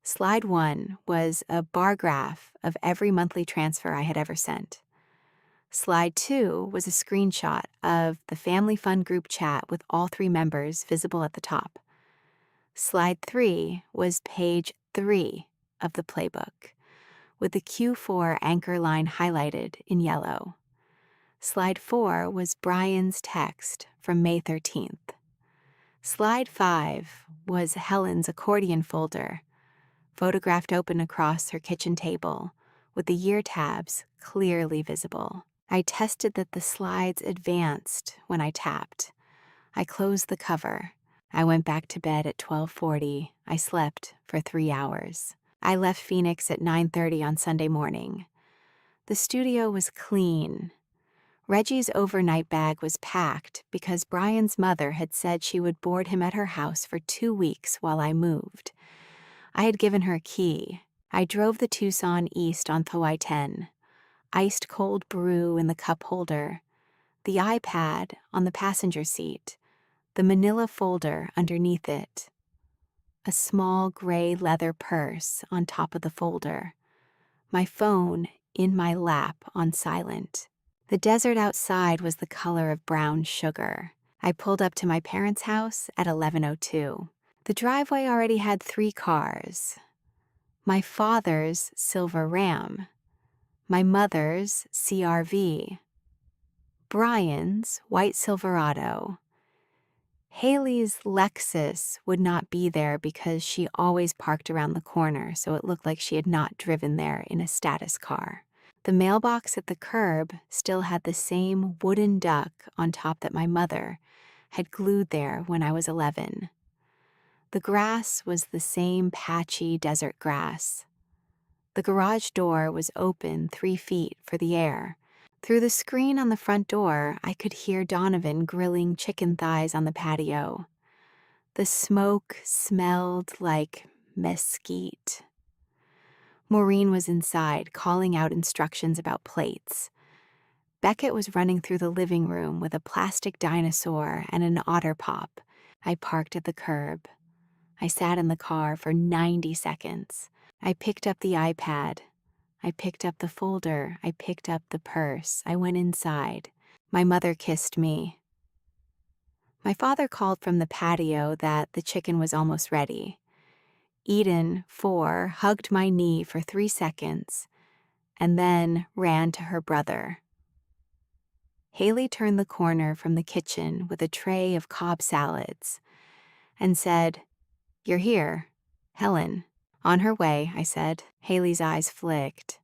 Slide 1 was a bar graph of every monthly transfer I had ever sent. Slide 2 was a screenshot of the Family Fun group chat with all 3 members visible at the top. Slide 3 was page 3 of the playbook, with the Q4 anchor line highlighted in yellow. Slide 4 was Brian's text from May 13th. Slide 5 was Helen's accordion folder, photographed open across her kitchen table, with the year tabs clearly visible. I tested that the slides advanced when I tapped. I closed the cover. I went back to bed at 12:40. I slept for 3 hours. I left Phoenix at 9:30 on Sunday morning. The studio was clean. Reggie's overnight bag was packed because Brian's mother had said she would board him at her house for 2 weeks while I moved. I had given her a key. I drove the Tucson east on Thowai 10. Iced cold brew in the cup holder, the iPad on the passenger seat, the manila folder underneath it, a small gray leather purse on top of the folder, my phone in my lap on silent. The desert outside was the color of brown sugar. I pulled up to my parents' house at 11:02. The driveway already had 3 cars. My father's silver Ram, my mother's CRV, Brian's white Silverado. Haley's Lexus would not be there because she always parked around the corner, so it looked like she had not driven there in a status car. The mailbox at the curb still had the same wooden duck on top that my mother had glued there when I was 11. The grass was the same patchy desert grass. The garage door was open 3 feet for the air. Through the screen on the front door, I could hear Donovan grilling chicken thighs on the patio. The smoke smelled like mesquite. Maureen was inside, calling out instructions about plates. Beckett was running through the living room with a plastic dinosaur and an otter pop. I parked at the curb. I sat in the car for 90 seconds. I picked up the iPad. I picked up the folder. I picked up the purse. I went inside. My mother kissed me. My father called from the patio that the chicken was almost ready. Eden, 4, hugged my knee for 3 seconds and then ran to her brother. Haley turned the corner from the kitchen with a tray of Cobb salads and said, "You're here, Helen." "On her way," I said. Haley's eyes flicked.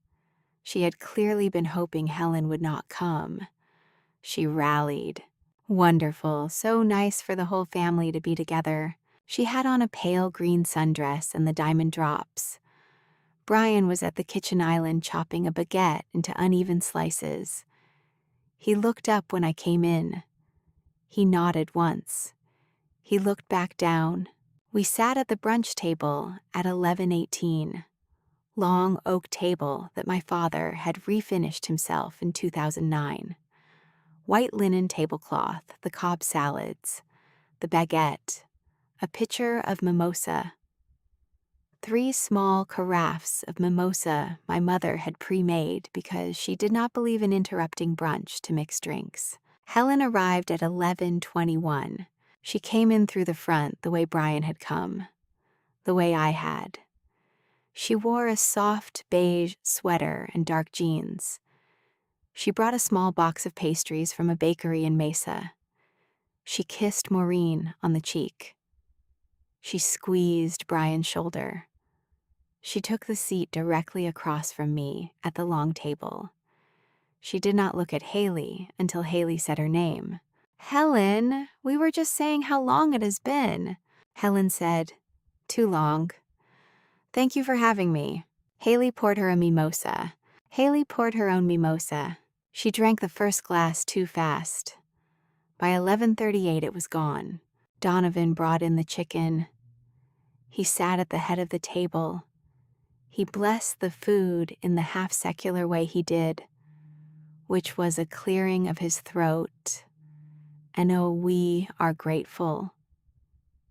She had clearly been hoping Helen would not come. She rallied. Wonderful, so nice for the whole family to be together. She had on a pale green sundress and the diamond drops. Brian was at the kitchen island chopping a baguette into uneven slices. He looked up when I came in. He nodded once. He looked back down. We sat at the brunch table at 11:18. Long oak table that my father had refinished himself in 2009. White linen tablecloth, the Cobb salads, the baguette, a pitcher of mimosa. 3 small carafes of mimosa my mother had pre-made because she did not believe in interrupting brunch to mix drinks. Helen arrived at 11:21. She came in through the front the way Brian had come, the way I had. She wore a soft beige sweater and dark jeans. She brought a small box of pastries from a bakery in Mesa. She kissed Maureen on the cheek. She squeezed Brian's shoulder. She took the seat directly across from me at the long table. She did not look at Haley until Haley said her name. "Helen, we were just saying how long it has been." Helen said, "Too long. Thank you for having me." Haley poured her a mimosa. Haley poured her own mimosa. She drank the first glass too fast. By 11:38 it was gone. Donovan brought in the chicken. He sat at the head of the table. He blessed the food in the half-secular way he did, which was a clearing of his throat, and "oh, we are grateful."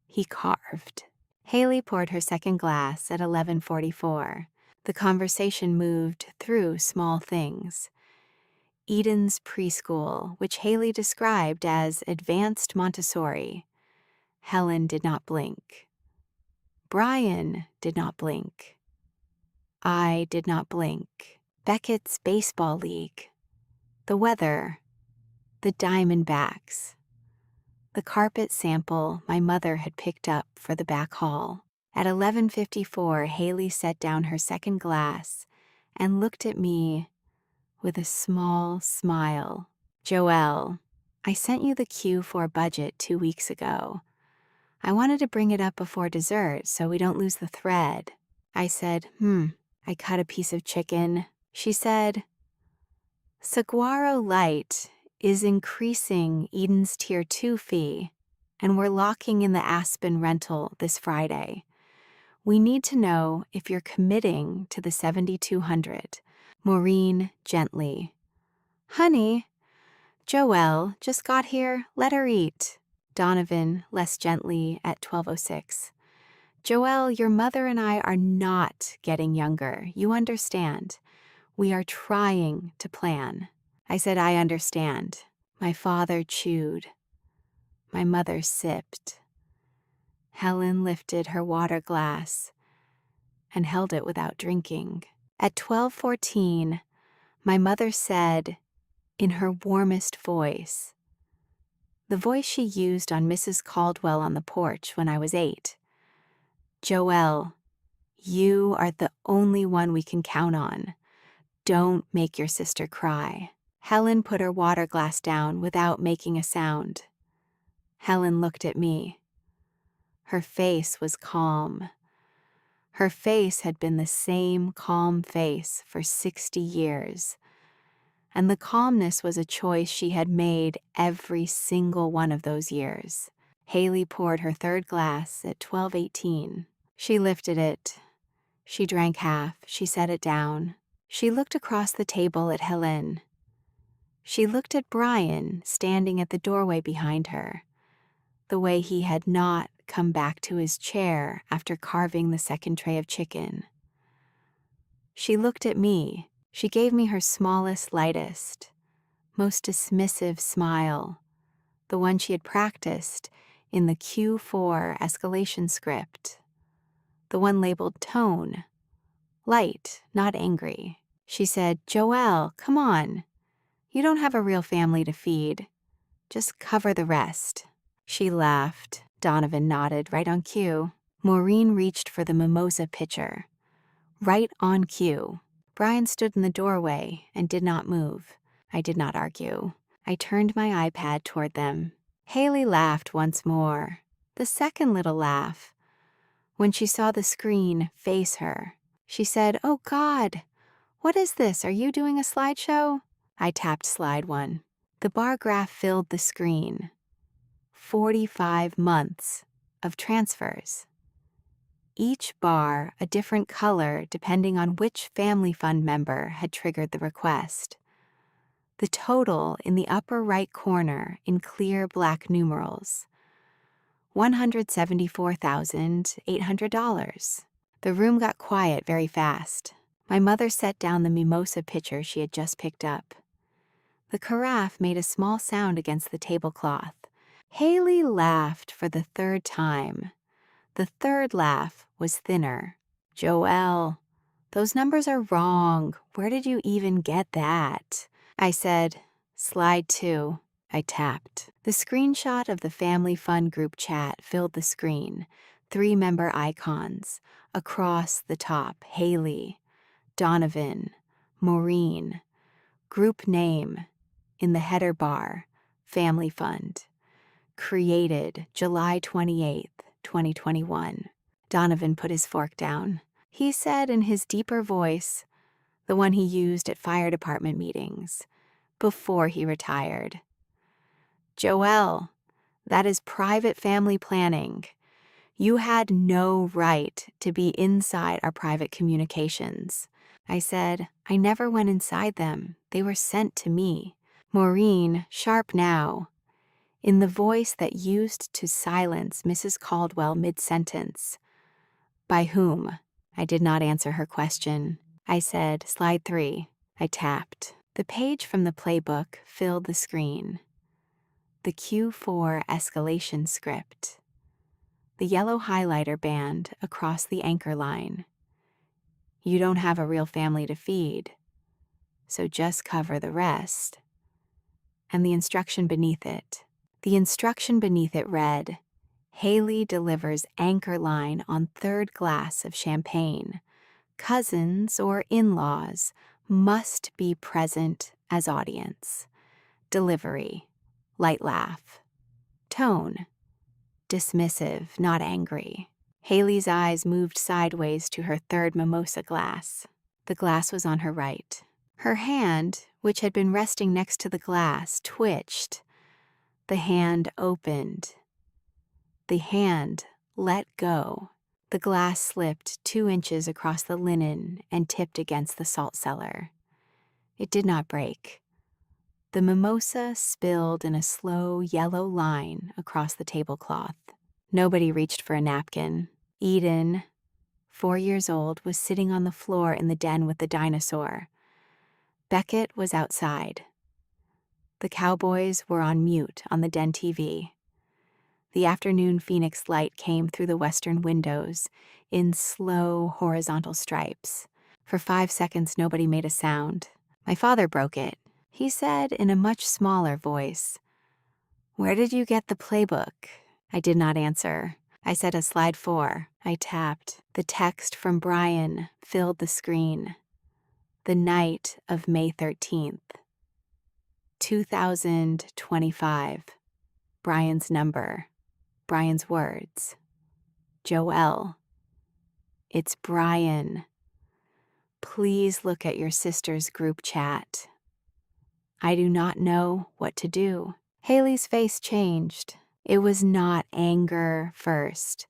He carved. Haley poured her second glass at 11:44. The conversation moved through small things. Eden's preschool, which Haley described as advanced Montessori. Helen did not blink. Brian did not blink. I did not blink. Beckett's baseball league. The weather. The Diamondbacks. The carpet sample my mother had picked up for the back hall. At 11:54, Haley set down her second glass and looked at me with a small smile. "Joelle, I sent you the Q4 budget 2 weeks ago. I wanted to bring it up before dessert so we don't lose the thread." I said, I cut a piece of chicken. She said, "Saguaro Light is increasing Eden's Tier 2 fee, and we're locking in the Aspen rental this Friday. We need to know if you're committing to the 7,200. Maureen gently. "Honey, Joelle just got here. Let her eat." Donovan less gently at 12:06. "Joelle, your mother and I are not getting younger. You understand. We are trying to plan." I said, "I understand." My father chewed. My mother sipped. Helen lifted her water glass and held it without drinking. At 12:14, my mother said, in her warmest voice, the voice she used on Mrs. Caldwell on the porch when I was 8, "Joelle, you are the only one we can count on. Don't make your sister cry." Helen put her water glass down without making a sound. Helen looked at me. Her face was calm. Her face had been the same calm face for 60 years, and the calmness was a choice she had made every single one of those years. Haley poured her third glass at 12:18. She lifted it. She drank half. She set it down. She looked across the table at Helen. She looked at Brian standing at the doorway behind her, the way he had not come back to his chair after carving the second tray of chicken. She looked at me. She gave me her smallest, lightest, most dismissive smile, the one she had practiced in the Q4 escalation script, the one labeled tone, light, not angry. She said, "Joelle, come on. You don't have a real family to feed. Just cover the rest." She laughed. Donovan nodded, right on cue. Maureen reached for the mimosa pitcher. Right on cue. Brian stood in the doorway and did not move. I did not argue. I turned my iPad toward them. Haley laughed once more. The second little laugh. When she saw the screen face her, she said, "Oh God, what is this? Are you doing a slideshow?" I tapped slide 1. The bar graph filled the screen. 45 months of transfers. Each bar a different color depending on which family fund member had triggered the request. The total in the upper right corner in clear black numerals. $174,800. The room got quiet very fast. My mother set down the mimosa pitcher she had just picked up. The carafe made a small sound against the tablecloth. Haley laughed for the third time. The third laugh was thinner. "Joelle, those numbers are wrong. Where did you even get that?" I said, "Slide 2. I tapped. The screenshot of the Family Fund group chat filled the screen. 3-member icons. Across the top, Haley, Donovan, Maureen. Group name. In the header bar, Family Fund. Created July 28th, 2021. Donovan put his fork down. He said in his deeper voice, the one he used at fire department meetings, before he retired, "Joelle, that is private family planning. You had no right to be inside our private communications." I said, "I never went inside them. They were sent to me." Maureen, sharp now, in the voice that used to silence Mrs. Caldwell mid-sentence. "By whom?" I did not answer her question. I said, "Slide 3. I tapped. The page from the playbook filled the screen. The Q4 escalation script. The yellow highlighter band across the anchor line. You don't have a real family to feed, so just cover the rest. And the instruction beneath it. The instruction beneath it read, Haley delivers anchor line on third glass of champagne. Cousins or in-laws must be present as audience. Delivery, light laugh. Tone, dismissive, not angry. Haley's eyes moved sideways to her third mimosa glass. The glass was on her right. Her hand, which had been resting next to the glass, twitched. The hand opened. The hand let go. The glass slipped 2 inches across the linen and tipped against the salt cellar. It did not break. The mimosa spilled in a slow yellow line across the tablecloth. Nobody reached for a napkin. Eden, 4 years old, was sitting on the floor in the den with the dinosaur. Beckett was outside. The cowboys were on mute on the den TV. The afternoon phoenix light came through the western windows in slow horizontal stripes. For 5 seconds, nobody made a sound. My father broke it. He said in a much smaller voice, "Where did you get the playbook?" I did not answer. I said a slide 4. I tapped. The text from Brian filled the screen. The night of May 13th. 2025. Brian's number. Brian's words. Joelle. It's Brian. Please look at your sister's group chat. I do not know what to do. Haley's face changed. It was not anger first.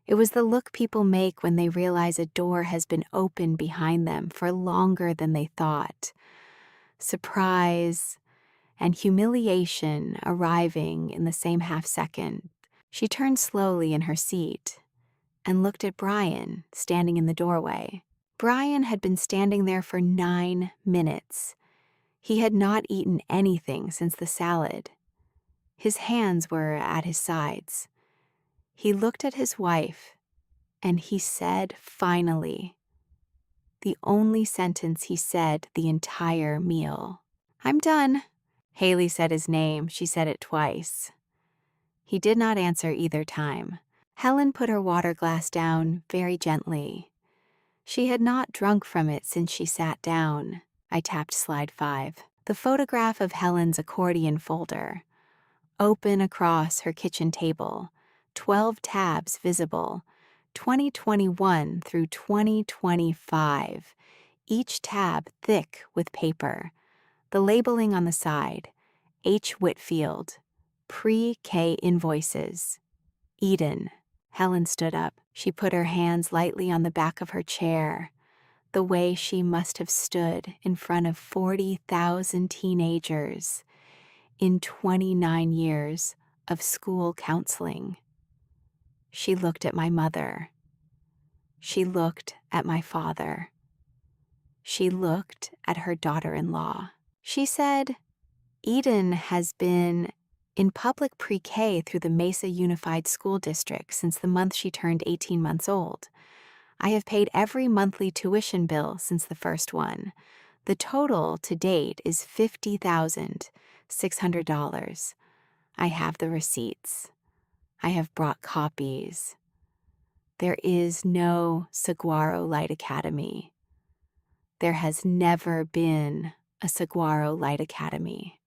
It was the look people make when they realize a door has been open behind them for longer than they thought. Surprise and humiliation arriving in the same half second. She turned slowly in her seat and looked at Brian standing in the doorway. Brian had been standing there for 9 minutes. He had not eaten anything since the salad. His hands were at his sides. He looked at his wife, and he said finally, the only sentence he said the entire meal. "I'm done." Haley said his name. She said it twice. He did not answer either time. Helen put her water glass down very gently. She had not drunk from it since she sat down. I tapped slide 5. The photograph of Helen's accordion folder. Open across her kitchen table. 12 tabs visible. 2021 through 2025. Each tab thick with paper. The labeling on the side. H. Whitfield. Pre-K invoices. Eden. Helen stood up. She put her hands lightly on the back of her chair, the way she must have stood in front of 40,000 teenagers in 29 years of school counseling. She looked at my mother. She looked at my father. She looked at her daughter-in-law. She said, Eden has been in public pre-K through the Mesa Unified School District since the month she turned 18 months old. I have paid every monthly tuition bill since the first one. The total to date is $50,600. I have the receipts. I have brought copies. There is no Saguaro Light Academy. There has never been a Saguaro Light Academy.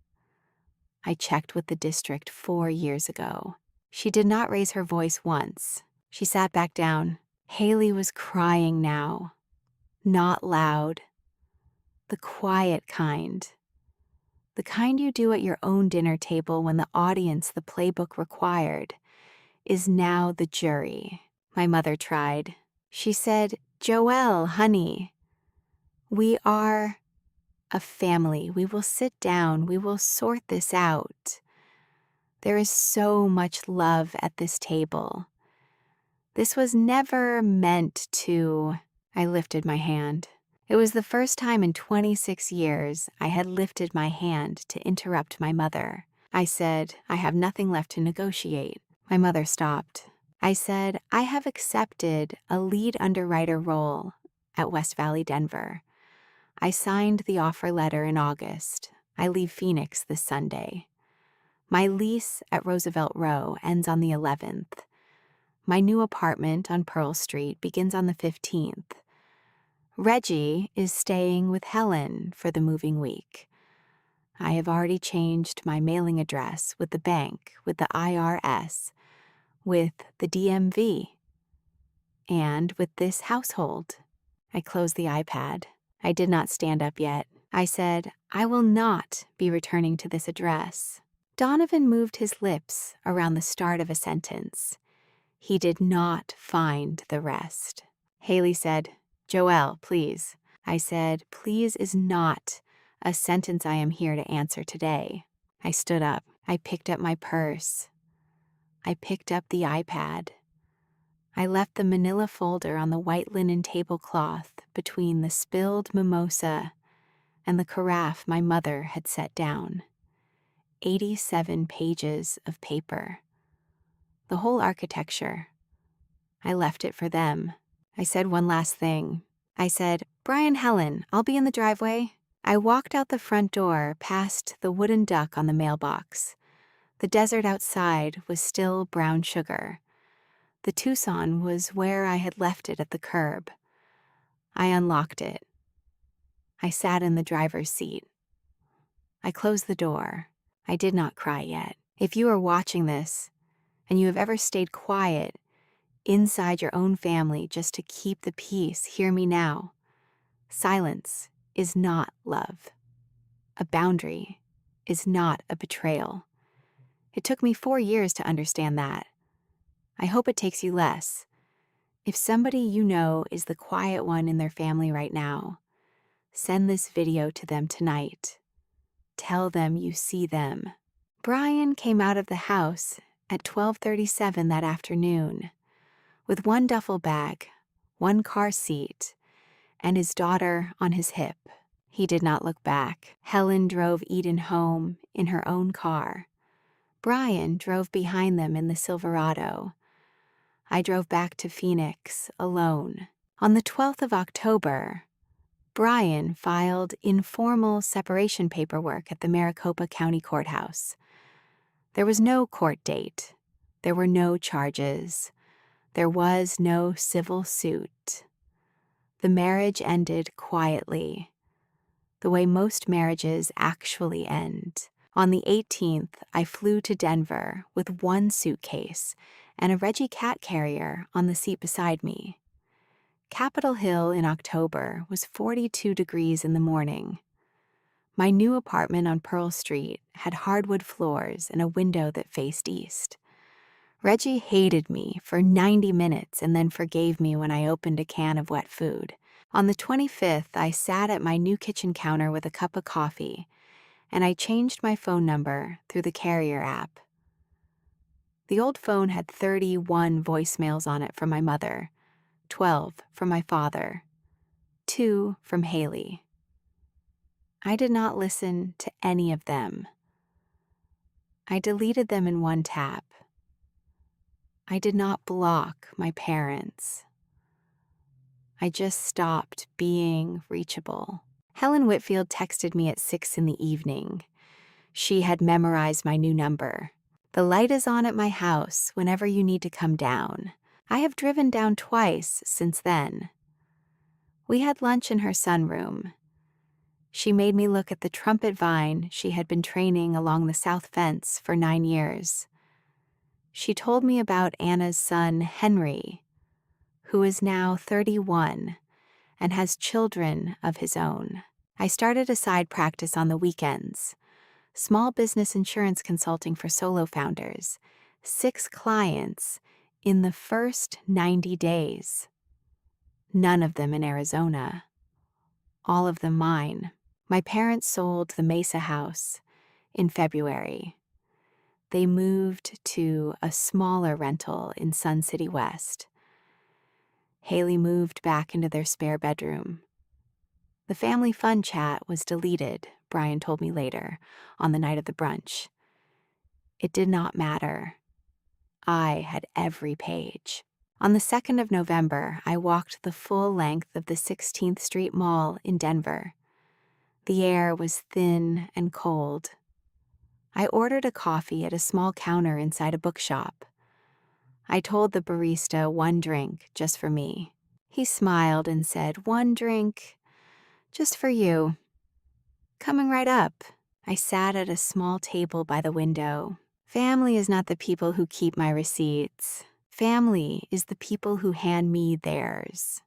I checked with the district 4 years ago. She did not raise her voice once. She sat back down. Haley was crying now. Not loud. The quiet kind. The kind you do at your own dinner table when the audience the playbook required is now the jury. My mother tried. She said, Joelle, honey, we are a family. We will sit down. We will sort this out. There is so much love at this table. This was never meant to... I lifted my hand. It was the first time in 26 years I had lifted my hand to interrupt my mother. I said, I have nothing left to negotiate. My mother stopped. I said, I have accepted a lead underwriter role at West Valley, Denver. I signed the offer letter in August. I leave Phoenix this Sunday. My lease at Roosevelt Row ends on the 11th. My new apartment on Pearl Street begins on the 15th. Reggie is staying with Helen for the moving week. I have already changed my mailing address with the bank, with the IRS, with the DMV, and with this household. I closed the iPad. I did not stand up yet. I said, I will not be returning to this address. Donovan moved his lips around the start of a sentence. He did not find the rest. Haley said, Joelle, please. I said, please is not a sentence I am here to answer today. I stood up. I picked up my purse. I picked up the iPad. I left the manila folder on the white linen tablecloth between the spilled mimosa and the carafe my mother had set down. 87 pages of paper. The whole architecture. I left it for them. I said one last thing. I said, Brian, Helen, I'll be in the driveway. I walked out the front door past the wooden duck on the mailbox. The desert outside was still brown sugar. The Tucson was where I had left it at the curb. I unlocked it. I sat in the driver's seat. I closed the door. I did not cry yet. If you are watching this, and you have ever stayed quiet inside your own family just to keep the peace, hear me now. Silence is not love. A boundary is not a betrayal. It took me 4 years to understand that. I hope it takes you less. If somebody you know is the quiet one in their family right now, send this video to them tonight. Tell them you see them. Brian came out of the house at 12:37 that afternoon with one duffel bag, one car seat, and his daughter on his hip. He did not look back. Helen drove Eden home in her own car. Brian drove behind them in the Silverado. I drove back to Phoenix alone. On the 12th of October, Brian filed informal separation paperwork at the Maricopa County Courthouse. There was no court date. There were no charges. There was no civil suit. The marriage ended quietly, the way most marriages actually end. On the 18th, I flew to Denver with one suitcase and a Reggie cat carrier on the seat beside me. Capitol Hill in October was 42 degrees in the morning. My new apartment on Pearl Street had hardwood floors and a window that faced east. Reggie hated me for 90 minutes and then forgave me when I opened a can of wet food. On the 25th, I sat at my new kitchen counter with a cup of coffee, and I changed my phone number through the carrier app. The old phone had 31 voicemails on it from my mother, 12 from my father, 2 from Haley. I did not listen to any of them. I deleted them in one tap. I did not block my parents. I just stopped being reachable. Helen Whitfield texted me at 6 in the evening. She had memorized my new number. The light is on at my house whenever you need to come down. I have driven down twice since then. We had lunch in her sunroom. She made me look at the trumpet vine she had been training along the south fence for 9 years. She told me about Anna's son, Henry, who is now 31 and has children of his own. I started a side practice on the weekends, small business insurance consulting for solo founders, 6 clients in the first 90 days. None of them in Arizona. All of them mine. My parents sold the Mesa house in February. They moved to a smaller rental in Sun City West. Haley moved back into their spare bedroom. The family fun chat was deleted, Brian told me later, on the night of the brunch. It did not matter. I had every page. On the 2nd of November, I walked the full length of the 16th Street Mall in Denver. The air was thin and cold. I ordered a coffee at a small counter inside a bookshop. I told the barista one drink just for me. He smiled and said, "One drink, just for you." "Coming right up." I sat at a small table by the window. Family is not the people who keep my receipts. Family is the people who hand me theirs.